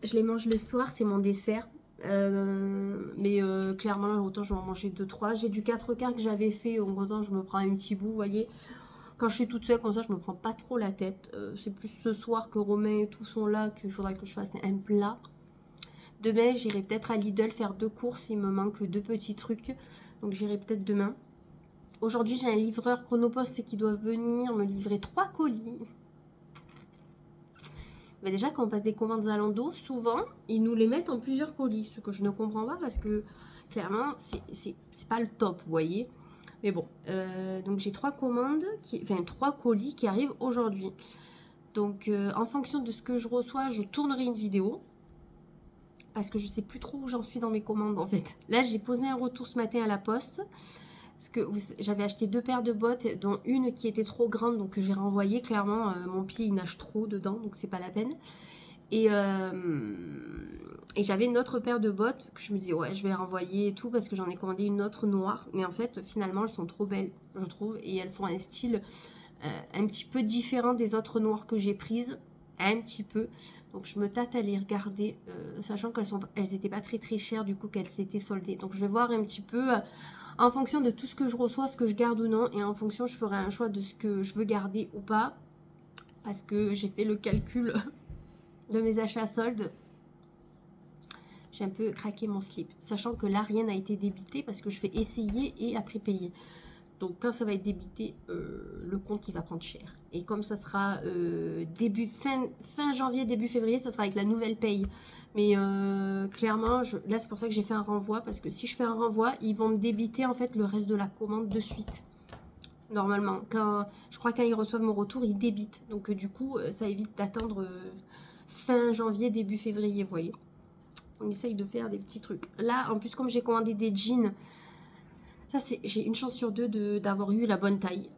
[SPEAKER 1] Je les mange le soir, c'est mon dessert. Mais clairement, là, autant je vais en manger 2-3. J'ai du 4 quarts que j'avais fait, donc autant je me prends un petit bout, vous voyez. Quand je suis toute seule comme ça, je me prends pas trop la tête. C'est plus ce soir que Romain et tout sont là qu'il faudrait que je fasse un plat. Demain, j'irai peut-être à Lidl faire 2 courses. Il me manque 2 petits trucs. Donc j'irai peut-être demain. Aujourd'hui, j'ai un livreur Chronopost qui doit venir me livrer 3 colis. Mais déjà, quand on passe des commandes Zalando, souvent, ils nous les mettent en plusieurs colis. Ce que je ne comprends pas parce que, clairement, c'est pas le top, vous voyez. Mais bon, donc j'ai 3 commandes, enfin 3 colis qui arrivent aujourd'hui. Donc, en fonction de ce que je reçois, je tournerai une vidéo. Parce que je sais plus trop où j'en suis dans mes commandes, en fait. Là, j'ai posé un retour ce matin à la poste. Parce que j'avais acheté 2 paires de bottes, dont une qui était trop grande, donc que j'ai renvoyée. Clairement, mon pied, il nage trop dedans, donc c'est pas la peine. Et j'avais une autre paire de bottes que je me disais, ouais, je vais renvoyer et tout, parce que j'en ai commandé une autre noire. Mais en fait, finalement, elles sont trop belles, je trouve. Et elles font un style un petit peu différent des autres noires que j'ai prises. Un petit peu. Donc je me tâte à les regarder, sachant qu'elles étaient pas très très chères, du coup qu'elles s'étaient soldées. Donc je vais voir un petit peu... en fonction de tout ce que je reçois, ce que je garde ou non. Et en fonction, je ferai un choix de ce que je veux garder ou pas. Parce que j'ai fait le calcul de mes achats soldes. J'ai un peu craqué mon slip. Sachant que là, rien n'a été débité parce que je fais essayer et après payer. Donc quand ça va être débité, le compte il va prendre cher. Et comme ça sera fin janvier, début février, ça sera avec la nouvelle paye. Mais clairement, là c'est pour ça que j'ai fait un renvoi. Parce que si je fais un renvoi, ils vont me débiter en fait le reste de la commande de suite. Normalement, je crois quand ils reçoivent mon retour, ils débitent. Donc du coup, ça évite d'attendre fin janvier, début février, vous voyez. On essaye de faire des petits trucs. Là, en plus, comme j'ai commandé des jeans... Ça, j'ai une chance sur 2 d'avoir eu la bonne taille.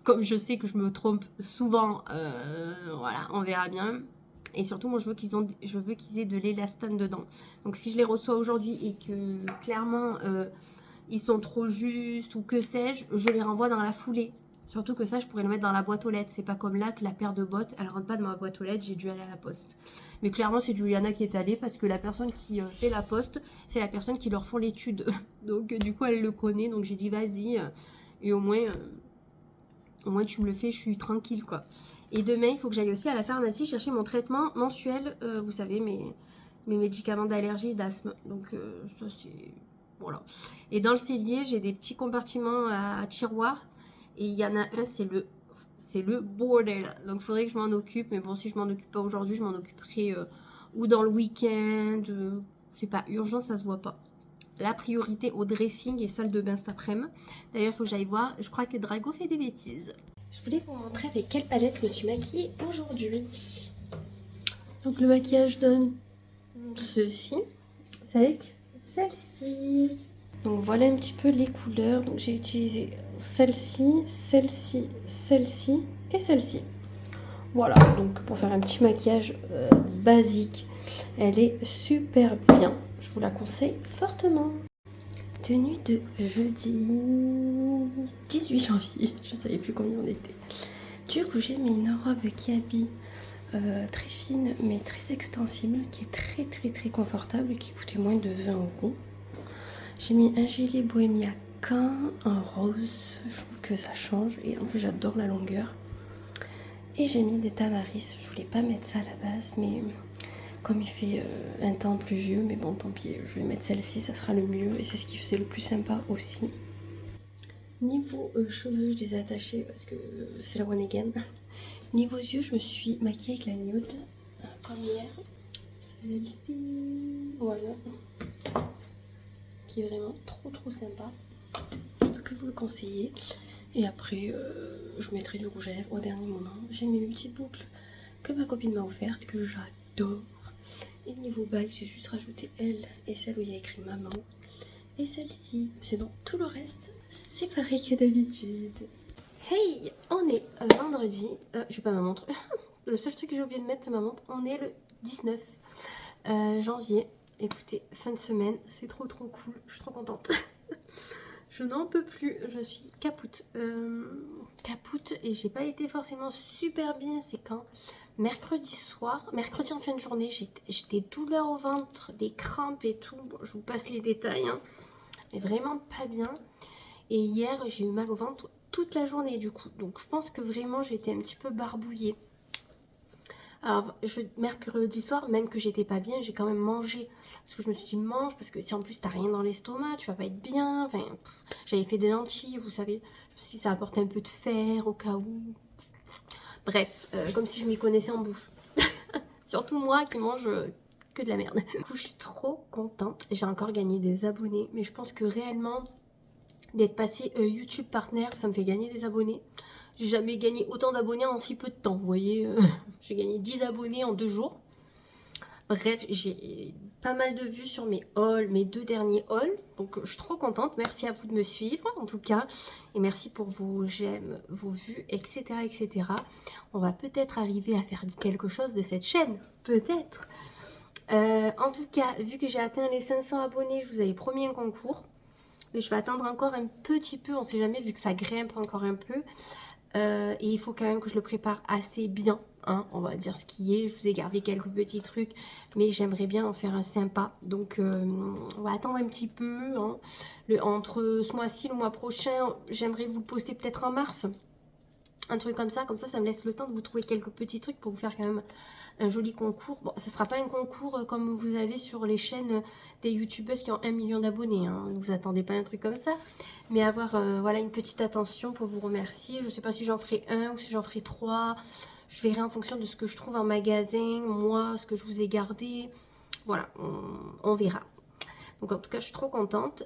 [SPEAKER 1] Comme je sais que je me trompe souvent, voilà, on verra bien. Et surtout, moi, je veux qu'ils aient de l'élastane dedans. Donc, si je les reçois aujourd'hui et que, clairement, ils sont trop justes ou que sais-je, je les renvoie dans la foulée. Surtout que ça, je pourrais le mettre dans la boîte aux lettres. C'est pas comme là que la paire de bottes, elle rentre pas dans ma boîte aux lettres, j'ai dû aller à la poste. Mais clairement, c'est Juliana qui est allée parce que la personne qui fait la poste, c'est la personne qui leur font l'étude. Donc, du coup, elle le connaît. Donc, j'ai dit, vas-y. Et au moins, tu me le fais, je suis tranquille, quoi. Et demain, il faut que j'aille aussi à la pharmacie chercher mon traitement mensuel. Vous savez, mes médicaments d'allergie et d'asthme. Donc, ça, c'est... Voilà. Et dans le cellier, j'ai des petits compartiments à tiroirs. Et il y en a un, c'est le bordel. Donc, il faudrait que je m'en occupe. Mais bon, si je m'en occupe pas aujourd'hui, je m'en occuperai ou dans le week-end. C'est pas urgent, ça se voit pas. La priorité au dressing et salle de bain cet après-midi. D'ailleurs, il faut que j'aille voir. Je crois que Drago fait des bêtises. Je voulais vous montrer avec quelle palette je me suis maquillée aujourd'hui. Donc, le maquillage donne ceci. C'est avec celle-ci. Donc, voilà un petit peu les couleurs. Donc, j'ai utilisé celle-ci, celle-ci, celle-ci et celle-ci. Voilà, donc pour faire un petit maquillage basique, elle est super bien. Je vous la conseille fortement. Tenue de jeudi 18 janvier, je ne savais plus combien on était. Du coup, j'ai mis une robe qui habille très fine mais très extensible, qui est très très très confortable et qui coûtait moins de 20 €. J'ai mis un gilet Bohemia Caen en rose, je trouve que ça change et en plus j'adore la longueur. Et j'ai mis des tamaris, je voulais pas mettre ça à la base, mais comme il fait un temps pluvieux, mais bon tant pis, je vais mettre celle-ci, ça sera le mieux et c'est ce qui faisait le plus sympa aussi. Niveau cheveux, je les ai attachés parce que c'est la one again. Niveau yeux, je me suis maquillée avec la nude, comme hier. Celle-ci, voilà, qui est vraiment trop trop sympa. Je peux que vous le conseiller. Et après, je mettrai du rouge à lèvres au dernier moment. J'ai mis une petite boucle que ma copine m'a offerte, que j'adore. Et niveau bague, j'ai juste rajouté elle et celle où il y a écrit maman. Et celle-ci. Sinon, tout le reste, c'est pareil que d'habitude. Hey, on est vendredi. J'ai pas ma montre. Le seul truc que j'ai oublié de mettre, c'est ma montre. On est le 19 janvier. Écoutez, fin de semaine, c'est trop trop cool. Je suis trop contente. Je n'en peux plus, je suis capoute. Capoute et j'ai pas été forcément super bien. C'est quand mercredi soir, mercredi en fin de journée, j'ai des douleurs au ventre, des crampes et tout. Bon, je vous passe les détails, hein, mais vraiment pas bien. Et hier, j'ai eu mal au ventre toute la journée du coup. Donc je pense que vraiment j'étais un petit peu barbouillée. Alors mercredi soir, même que j'étais pas bien, j'ai quand même mangé. Parce que je me suis dit mange, parce que si en plus t'as rien dans l'estomac, tu vas pas être bien. Enfin, j'avais fait des lentilles, vous savez, si ça apporte un peu de fer au cas où. Bref, comme si je m'y connaissais en bouffe. Surtout moi qui mange que de la merde. Du coup, je suis trop contente. J'ai encore gagné des abonnés, mais je pense que réellement, d'être passé YouTube Partner, ça me fait gagner des abonnés. J'ai jamais gagné autant d'abonnés en si peu de temps, vous voyez. J'ai gagné 10 abonnés en 2 jours. Bref, j'ai pas mal de vues sur mes hauls, mes 2 derniers hauls. Donc je suis trop contente. Merci à vous de me suivre en tout cas. Et merci pour vos j'aime, vos vues, etc. etc. On va peut-être arriver à faire quelque chose de cette chaîne. Peut-être. En tout cas, vu que j'ai atteint les 500 abonnés, je vous avais promis un concours. Mais je vais attendre encore un petit peu, on sait jamais, vu que ça grimpe encore un peu. Et il faut quand même que je le prépare assez bien, hein, on va dire ce qui est. Je vous ai gardé quelques petits trucs, mais j'aimerais bien en faire un sympa. Donc on va attendre un petit peu, hein. Entre ce mois-ci et le mois prochain, j'aimerais vous le poster peut-être en mars. Un truc comme ça me laisse le temps de vous trouver quelques petits trucs pour vous faire quand même un joli concours. Bon, ça sera pas un concours comme vous avez sur les chaînes des youtubeuses qui ont 1 million d'abonnés, hein. Ne vous attendez pas à un truc comme ça. Mais avoir voilà, une petite attention pour vous remercier. Je sais pas si j'en ferai un ou si j'en ferai 3. Je verrai en fonction de ce que je trouve en magasin, moi, ce que je vous ai gardé. Voilà, on verra. Donc en tout cas, je suis trop contente.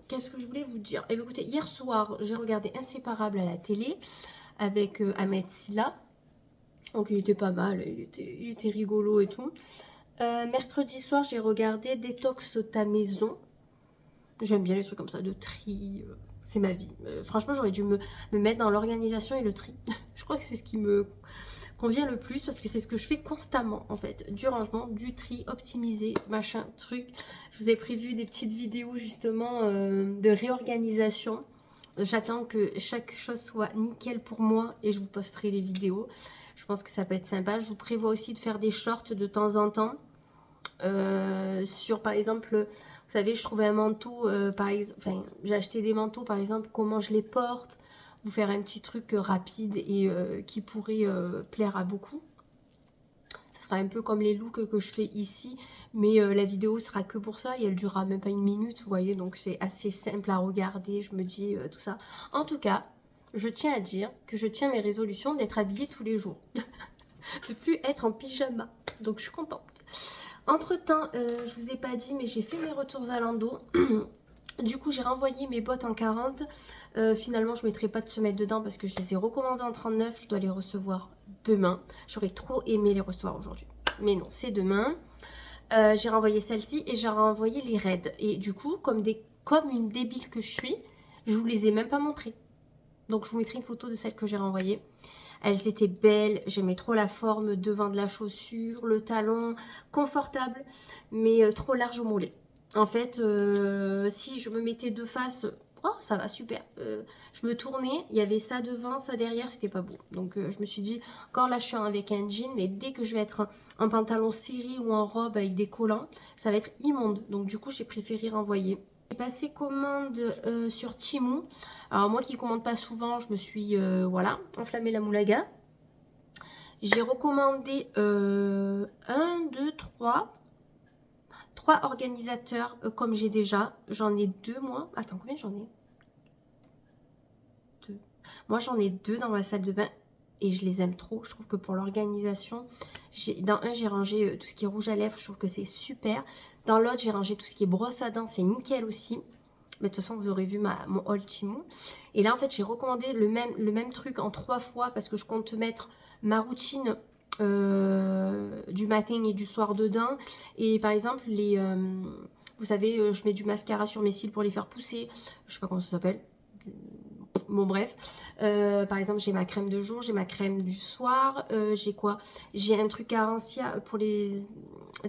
[SPEAKER 1] Qu'est-ce que je voulais vous dire? Eh bien, écoutez, hier soir, j'ai regardé Inséparable à la télé avec Ahmed Silla. Donc il était pas mal, il était rigolo et tout. Mercredi soir, j'ai regardé Détox ta maison. J'aime bien les trucs comme ça, de tri. C'est ma vie. Franchement, j'aurais dû me mettre dans l'organisation et le tri. Je crois que c'est ce qui me convient le plus parce que c'est ce que je fais constamment en fait. Du rangement, du tri, optimiser, machin, truc. Je vous ai prévu des petites vidéos justement de réorganisation. J'attends que chaque chose soit nickel pour moi et je vous posterai les vidéos. Je pense que ça peut être sympa. Je vous prévois aussi de faire des shorts de temps en temps. Sur par exemple, vous savez, je trouvais un manteau, par exemple, enfin, j'ai acheté des manteaux par exemple, comment je les porte. Vous faire un petit truc rapide et qui pourrait plaire à beaucoup. Ça sera un peu comme les looks que je fais ici, mais la vidéo sera que pour ça et elle durera même pas 1 minute, vous voyez, donc c'est assez simple à regarder, je me dis tout ça. En tout cas, je tiens à dire que je tiens mes résolutions d'être habillée tous les jours, de plus être en pyjama, donc je suis contente. Entre temps, je vous ai pas dit, mais j'ai fait mes retours Zalando. Du coup, j'ai renvoyé mes bottes en 40. Finalement, je ne mettrai pas de semelles dedans parce que je les ai recommandées en 39. Je dois les recevoir demain. J'aurais trop aimé les recevoir aujourd'hui. Mais non, c'est demain. J'ai renvoyé celle-ci et j'ai renvoyé les raids. Et du coup, comme une débile que je suis, je vous les ai même pas montrées. Donc, je vous mettrai une photo de celles que j'ai renvoyées. Elles étaient belles, j'aimais trop la forme devant de la chaussure, le talon, confortable, mais trop large au mollet. En fait, si je me mettais de face, oh ça va super. Je me tournais, il y avait ça devant, ça derrière, c'était pas beau. Donc je me suis dit, encore là je suis avec un jean, mais dès que je vais être en pantalon serré ou en robe avec des collants, ça va être immonde. Donc du coup j'ai préféré renvoyer. J'ai passé commande sur Temu. Alors moi qui commande pas souvent, je me suis voilà, enflammé la moulaga. J'ai recommandé 1, 2, 3 organisateurs comme j'ai déjà. J'en ai 2 moi. Attends, combien j'en ai? 2. Moi j'en ai 2 dans ma salle de bain et je les aime trop. Je trouve que pour l'organisation, dans un j'ai rangé tout ce qui est rouge à lèvres, je trouve que c'est super. Dans l'autre j'ai rangé tout ce qui est brosse à dents, c'est nickel aussi. Mais de toute façon vous aurez vu mon haul Temu. Et là en fait j'ai recommandé le même truc en 3 fois parce que je compte mettre ma routine du matin et du soir dedans. Et par exemple vous savez je mets du mascara sur mes cils pour les faire pousser. Je sais pas comment ça s'appelle. Bon bref, par exemple j'ai ma crème de jour, j'ai ma crème du soir, j'ai quoi? J'ai un truc Arancia pour les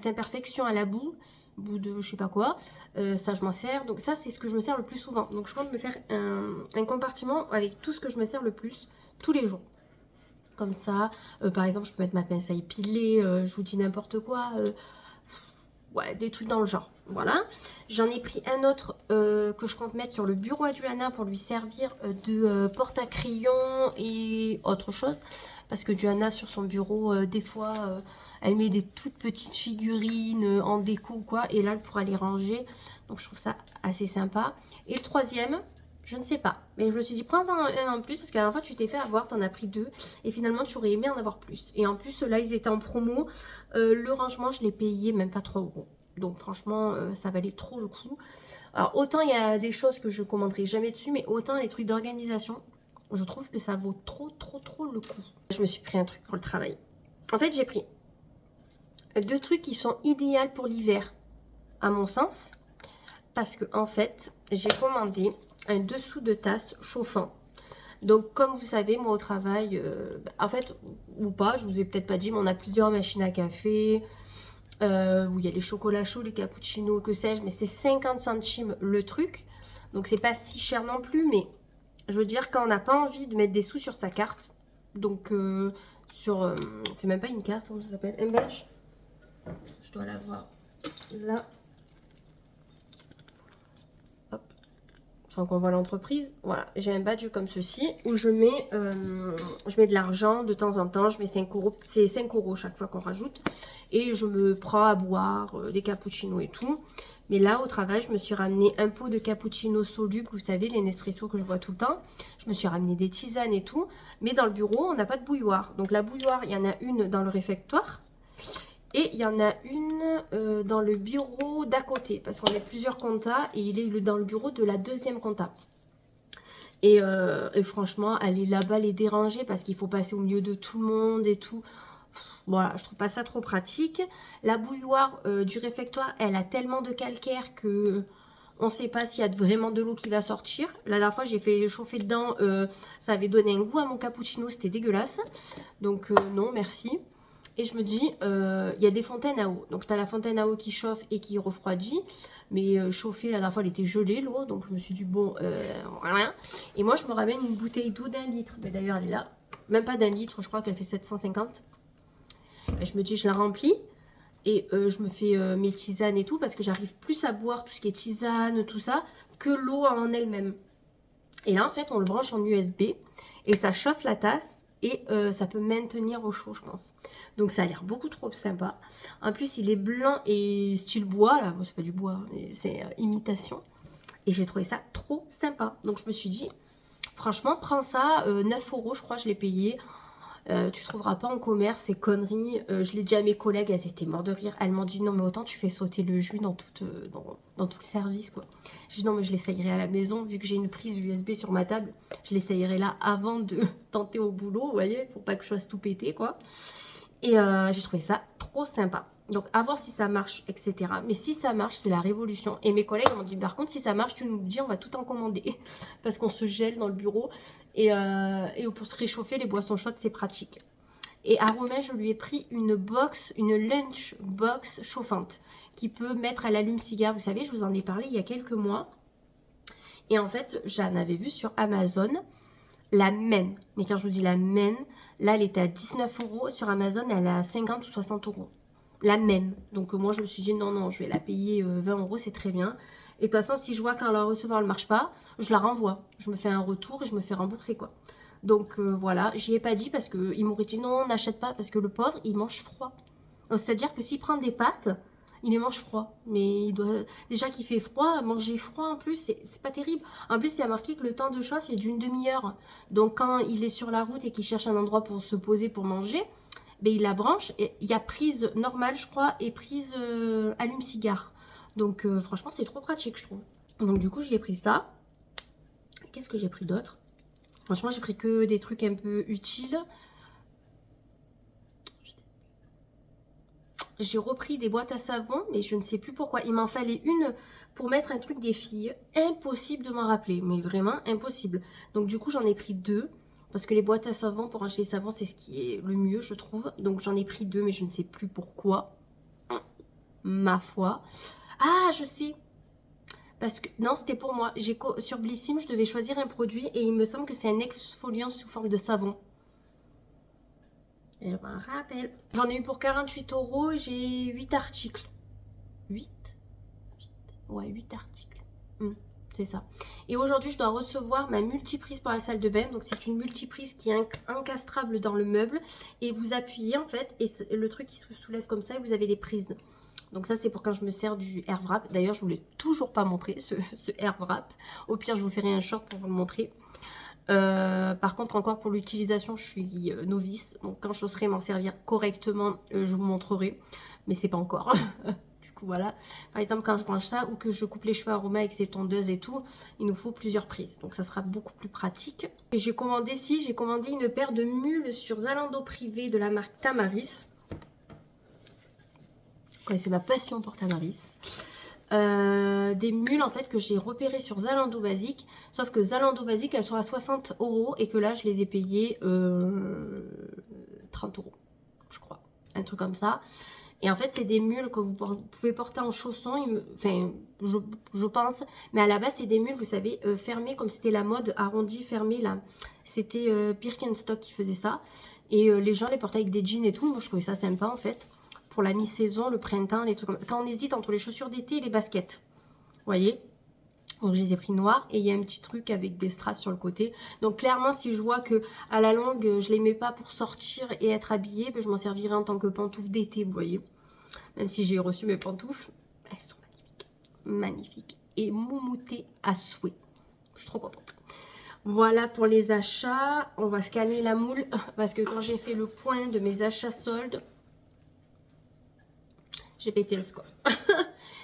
[SPEAKER 1] imperfections à la boue de je sais pas quoi, ça je m'en sers, donc ça c'est ce que je me sers le plus souvent. Donc je compte me faire un compartiment avec tout ce que je me sers le plus tous les jours. Comme ça, par exemple je peux mettre ma pince à épiler, je vous dis n'importe quoi, Ouais, des trucs dans le genre. Voilà. J'en ai pris un autre que je compte mettre sur le bureau à Diana pour lui servir de porte à crayon et autre chose. Parce que Diana, sur son bureau, des fois, elle met des toutes petites figurines en déco ou quoi. Et là, elle pourra les ranger. Donc, je trouve ça assez sympa. Et le troisième, je ne sais pas. Mais je me suis dit, prends un en plus parce que la dernière fois, tu t'es fait avoir, t'en as pris deux. Et finalement, tu aurais aimé en avoir plus. Et en plus, là, ils étaient en promo. Le rangement, je l'ai payé même pas 3 euros. Donc franchement, ça valait trop le coup. Alors autant il y a des choses que je commanderai jamais dessus, mais autant les trucs d'organisation, je trouve que ça vaut trop, trop, trop le coup. Je me suis pris un truc pour le travail. En fait, j'ai pris deux trucs qui sont idéaux pour l'hiver, à mon sens. Parce que en fait, j'ai commandé un dessous de tasse chauffant. Donc, comme vous savez, moi au travail, en fait, ou pas, je vous ai peut-être pas dit, mais on a plusieurs machines à café, où il y a les chocolats chauds, les cappuccinos, que sais-je, mais c'est 50 centimes le truc. Donc, c'est pas si cher non plus, mais je veux dire, quand on n'a pas envie de mettre des sous sur sa carte, donc c'est même pas une carte, comment ça s'appelle? Un badge. Je dois l'avoir là. Sans qu'on voit l'entreprise, voilà, j'ai un badge comme ceci où je mets de l'argent de temps en temps, je mets 5 euros, c'est 5 euros chaque fois qu'on rajoute, et je me prends à boire des cappuccinos et tout. Mais là, au travail, je me suis ramené un pot de cappuccino soluble, vous savez, les Nespresso que je bois tout le temps. Je me suis ramené des tisanes et tout, mais dans le bureau, on n'a pas de bouilloire. Donc la bouilloire, il y en a une dans le réfectoire. Et il y en a une dans le bureau d'à côté, parce qu'on est plusieurs comptas et il est dans le bureau de la deuxième compta. Et franchement, aller là-bas les déranger parce qu'il faut passer au milieu de tout le monde et tout. Voilà, je trouve pas ça trop pratique. La bouilloire du réfectoire, elle a tellement de calcaire que on ne sait pas s'il y a vraiment de l'eau qui va sortir. La dernière fois, j'ai fait chauffer dedans, ça avait donné un goût à mon cappuccino, c'était dégueulasse. Donc non, merci. Et je me dis, il y a des fontaines à eau. Donc, tu as la fontaine à eau qui chauffe et qui refroidit. Mais chauffer, la dernière fois, elle était gelée, l'eau. Donc, je me suis dit, bon, rien. Et moi, je me ramène une bouteille d'eau d'1 litre. Mais d'ailleurs, elle est là. Même pas d'1 litre, je crois qu'elle fait 750. Et je me dis, je la remplis. Et je me fais mes tisanes et tout. Parce que j'arrive plus à boire tout ce qui est tisane, tout ça, que l'eau en elle-même. Et là, en fait, on le branche en USB. Et ça chauffe la tasse. Et ça peut maintenir au chaud, je pense. Donc ça a l'air beaucoup trop sympa. En plus, il est blanc et style bois, là. Bon, c'est pas du bois, mais c'est imitation. Et j'ai trouvé ça trop sympa. Donc je me suis dit, franchement, prends ça. 9 euros, je crois, je l'ai payé. Tu trouveras pas en commerce ces conneries. Je l'ai dit à mes collègues, elles étaient mortes de rire. Elles m'ont dit non mais autant tu fais sauter le jus dans tout le service quoi. Je dis non mais je l'essayerai à la maison vu que j'ai une prise USB sur ma table. Je l'essayerai là avant de tenter au boulot, vous voyez, pour pas que je fasse tout péter quoi. Et j'ai trouvé ça trop sympa. Donc à voir si ça marche, etc. Mais si ça marche, c'est la révolution. Et mes collègues m'ont dit, par contre, si ça marche, tu nous dis, on va tout en commander. Parce qu'on se gèle dans le bureau. Et pour se réchauffer, les boissons chaudes, c'est pratique. Et à Romain, je lui ai pris une lunch box chauffante. Qui peut mettre à l'allume-cigare. Vous savez, je vous en ai parlé il y a quelques mois. Et en fait, j'en avais vu sur Amazon la même. Mais quand je vous dis la même, là, elle était à 19 euros. Sur Amazon, elle est à 50 ou 60 euros. La même. Donc moi, je me suis dit, non, je vais la payer 20 euros, c'est très bien. Et de toute façon, si je vois qu'un la recevoir ne marche pas, je la renvoie. Je me fais un retour et je me fais rembourser, quoi. Donc voilà, j'y ai pas dit parce qu'il m'aurait dit, non, n'achète pas. Parce que le pauvre, il mange froid. C'est-à-dire que s'il prend des pâtes, il les mange froid. Mais il doit déjà qu'il fait froid, manger froid en plus, c'est pas terrible. En plus, il y a marqué que le temps de chauffe est d'une demi-heure. Donc quand il est sur la route et qu'il cherche un endroit pour se poser pour manger, ben, il la branche. Et il y a prise normale, je crois, et prise allume-cigare. Donc franchement, c'est trop pratique, je trouve. Donc du coup, j'ai pris ça. Qu'est-ce que j'ai pris d'autre? Franchement, j'ai pris que des trucs un peu utiles. J'ai repris des boîtes à savon, mais je ne sais plus pourquoi. Il m'en fallait une pour mettre un truc des filles. Impossible de m'en rappeler, mais vraiment impossible. Donc du coup, j'en ai pris deux. Parce que les boîtes à savon, pour ranger les savons, c'est ce qui est le mieux, je trouve. Donc j'en ai pris deux, mais je ne sais plus pourquoi. Ma foi. Ah, je sais. Parce que, non, c'était pour moi. Sur Blissim, je devais choisir un produit et il me semble que c'est un exfoliant sous forme de savon. Et je m'en rappelle. J'en ai eu pour 48 euros, j'ai 8 articles. 8, ouais, 8 articles. C'est ça. Et aujourd'hui, je dois recevoir ma multiprise pour la salle de bain. Donc, c'est une multiprise qui est encastrable dans le meuble. Et vous appuyez, en fait, et le truc qui se soulève comme ça, et vous avez les prises. Donc ça, c'est pour quand je me sers du air wrap. D'ailleurs, je ne vous l'ai toujours pas montré, ce air wrap. Au pire, je vous ferai un short pour vous le montrer. Par contre, encore pour l'utilisation, je suis novice. Donc, quand je saurai m'en servir correctement, je vous montrerai. Mais c'est pas encore. Voilà, par exemple quand je branche ça ou que je coupe les cheveux à Roma avec ses tondeuses et tout, il nous faut plusieurs prises, donc ça sera beaucoup plus pratique. Et j'ai commandé une paire de mules sur Zalando privé de la marque Tamaris. Ouais, c'est ma passion pour Tamaris. Des mules en fait que j'ai repérées sur Zalando Basique, sauf que Zalando Basique elles sont à 60 € et que là je les ai payées 30 € je crois, un truc comme ça. Et en fait, c'est des mules que vous pouvez porter en chaussons, enfin, je pense. Mais à la base, c'est des mules, vous savez, fermées, comme c'était la mode, arrondie, fermée, là. C'était Birkenstock qui faisait ça. Et les gens les portaient avec des jeans et tout. Moi, je trouvais ça sympa, en fait. Pour la mi-saison, le printemps, les trucs comme ça. Quand on hésite entre les chaussures d'été et les baskets. Vous voyez? Donc, je les ai pris noirs. Et il y a un petit truc avec des strass sur le côté. Donc, clairement, si je vois que à la longue, je les mets pas pour sortir et être habillée, ben, je m'en servirai en tant que pantoufle d'été, vous voyez? Même si j'ai reçu mes pantoufles, elles sont magnifiques. Magnifiques. Et moumoutées à souhait. Je suis trop contente. Voilà pour les achats. On va se calmer la moule. Parce que quand j'ai fait le point de mes achats soldes, j'ai pété le score.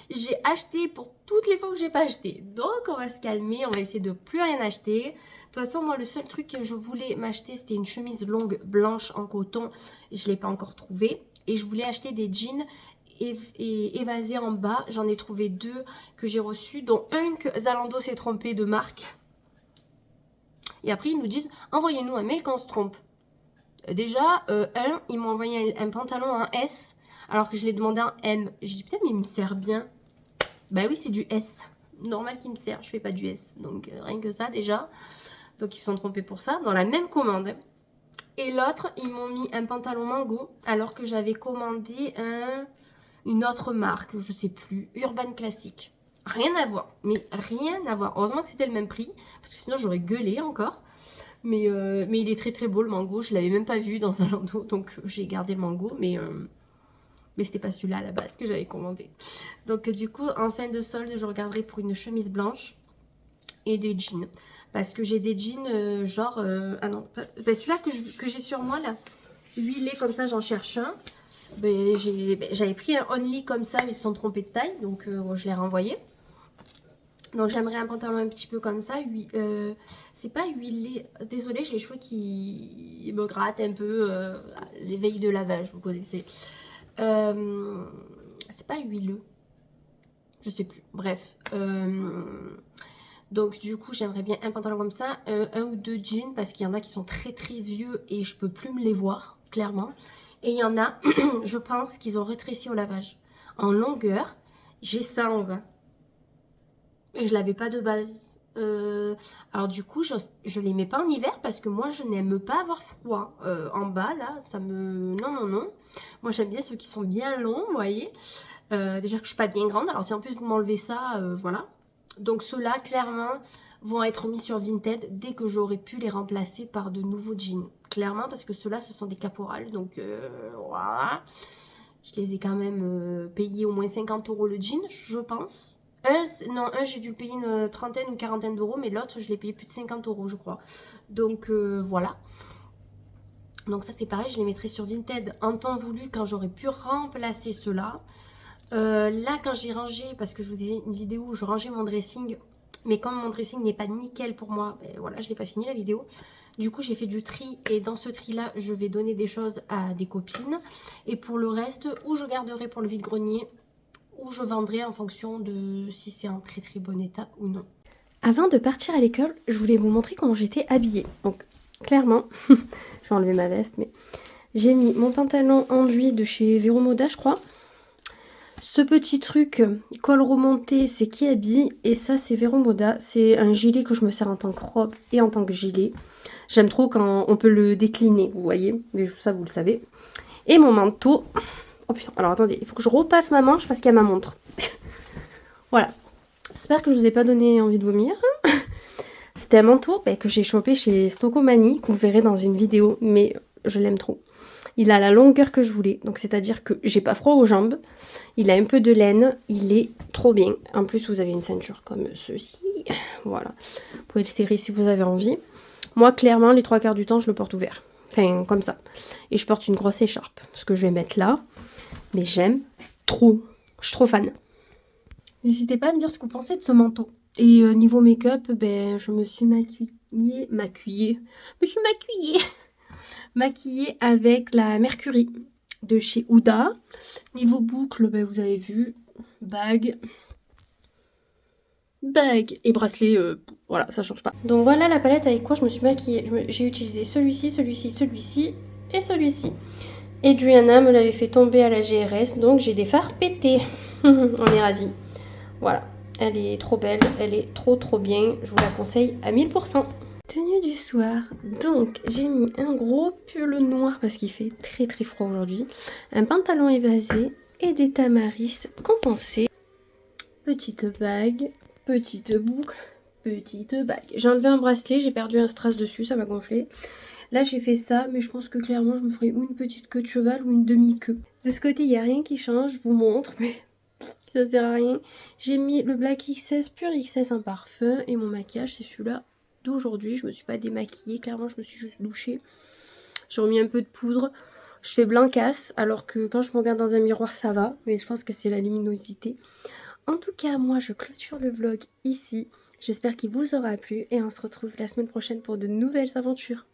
[SPEAKER 1] J'ai acheté pour toutes les fois que j'ai pas acheté. Donc on va se calmer. On va essayer de plus rien acheter. De toute façon, moi, le seul truc que je voulais m'acheter, c'était une chemise longue blanche en coton. Je ne l'ai pas encore trouvée. Et je voulais acheter des jeans évasés en bas. J'en ai trouvé 2 que j'ai reçus, dont un que Zalando s'est trompé de marque. Et après, ils nous disent, envoyez-nous un mail quand on se trompe. Déjà, ils m'ont envoyé un pantalon en S, alors que je l'ai demandé en M. J'ai dit, putain, mais il me sert bien. Bah oui, c'est du S. Normal qu'il me sert, je fais pas du S. Donc, rien que ça, déjà. Donc, ils se sont trompés pour ça, dans la même commande. Et l'autre, ils m'ont mis un pantalon Mango, alors que j'avais commandé une autre marque, je sais plus, Urban Classic. Rien à voir, mais rien à voir. Heureusement que c'était le même prix, parce que sinon j'aurais gueulé encore. Mais il est très très beau le Mango, je l'avais même pas vu dans un landau, donc j'ai gardé le Mango, mais c'était pas celui-là à la base que j'avais commandé. Donc du coup, en fin de solde, je regarderai pour une chemise blanche et des jeans. Parce que j'ai des jeans genre... ah non, celui-là que j'ai sur moi là, huilé comme ça, j'en cherche un. J'avais pris un Only comme ça, mais ils se sont trompés de taille, donc je l'ai renvoyé. Donc j'aimerais un pantalon un petit peu comme ça. C'est pas huilé. Désolée, j'ai les cheveux qui me grattent un peu. Les veilles de lavage, vous connaissez. C'est pas huileux. Je sais plus. Bref. Donc du coup, j'aimerais bien un pantalon comme ça. Un ou 2 jeans, parce qu'il y en a qui sont très très vieux et je peux plus me les voir, clairement. Et il y en a, je pense, qu'ils ont rétréci au lavage. En longueur, j'ai ça en bas. Et je l'avais pas de base. Alors du coup, je les mets pas en hiver parce que moi, je n'aime pas avoir froid. En bas, là, ça me... Non, non, non. Moi, j'aime bien ceux qui sont bien longs, vous voyez. Déjà que je suis pas bien grande. Alors si en plus vous m'enlevez ça, voilà. Donc ceux-là, clairement, vont être mis sur Vinted dès que j'aurai pu les remplacer par de nouveaux jeans. Clairement, parce que ceux-là, ce sont des caporales. Donc voilà. Je les ai quand même payés au moins 50 € le jean, je pense. Un, j'ai dû payer une trentaine ou quarantaine d'euros, mais l'autre, je l'ai payé plus de 50 €, je crois. Donc voilà. Donc ça, c'est pareil, je les mettrai sur Vinted en temps voulu quand j'aurai pu remplacer ceux-là. Là, quand j'ai rangé, parce que je vous ai fait une vidéo où je rangeais mon dressing, mais comme mon dressing n'est pas nickel pour moi, ben voilà, je n'ai pas fini la vidéo. Du coup, j'ai fait du tri et dans ce tri-là, je vais donner des choses à des copines. Et pour le reste, ou je garderai pour le vide-grenier, ou je vendrai en fonction de si c'est en très très bon état ou non. Avant de partir à l'école, je voulais vous montrer comment j'étais habillée. Donc, clairement, je vais enlever ma veste, mais j'ai mis mon pantalon enduit de chez Vero Moda, je crois. Ce petit truc, col remonté, c'est qui habille. Et ça, c'est Vero Moda. C'est un gilet que je me sers en tant que robe et en tant que gilet. J'aime trop quand on peut le décliner, vous voyez. Mais ça, vous le savez. Et mon manteau. Oh putain, alors attendez, il faut que je repasse ma manche parce qu'il y a ma montre. Voilà. J'espère que je vous ai pas donné envie de vomir. C'était un manteau que j'ai chopé chez Stocomanie, que vous verrez dans une vidéo, mais je l'aime trop. Il a la longueur que je voulais, donc c'est-à-dire que j'ai pas froid aux jambes. Il a un peu de laine, il est trop bien. En plus, vous avez une ceinture comme ceci. Voilà. Vous pouvez le serrer si vous avez envie. Moi, clairement, les 3/4 du temps, je le porte ouvert. Enfin, comme ça. Et je porte une grosse écharpe, ce que je vais mettre là. Mais j'aime trop. Je suis trop fan. N'hésitez pas à me dire ce que vous pensez de ce manteau. Et niveau make-up, je me suis maquillée avec la Mercury de chez Huda. Niveau boucle, vous avez vu, bague et bracelet, voilà, ça change pas. Donc voilà la palette avec quoi je me suis maquillée. J'ai utilisé celui-ci, celui-ci et celui-ci. Adriana me l'avait fait tomber à la GRS, donc j'ai des fards pétés. On est ravis. Voilà, elle est trop belle, elle est trop bien, je vous la conseille à 1000%. Tenue du soir, donc j'ai mis un gros pull noir parce qu'il fait très froid aujourd'hui, un pantalon évasé et des tamaris compensés. Petite bague, petite boucle, petite bague. J'ai enlevé un bracelet, j'ai perdu un strass dessus, ça m'a gonflé. Là j'ai fait ça, mais je pense que clairement je me ferai ou une petite queue de cheval ou une demi-queue. De ce côté il n'y a rien qui change, je vous montre, mais ça sert à rien. J'ai mis le Black XS Pure XS en parfum et mon maquillage c'est celui-là d'aujourd'hui. Je me suis pas démaquillée, clairement je me suis juste douchée. J'ai remis un peu de poudre. Je fais blancasse alors que quand je me regarde dans un miroir ça va, mais je pense que c'est la luminosité. En tout cas moi je clôture le vlog ici. J'espère qu'il vous aura plu et on se retrouve la semaine prochaine pour de nouvelles aventures.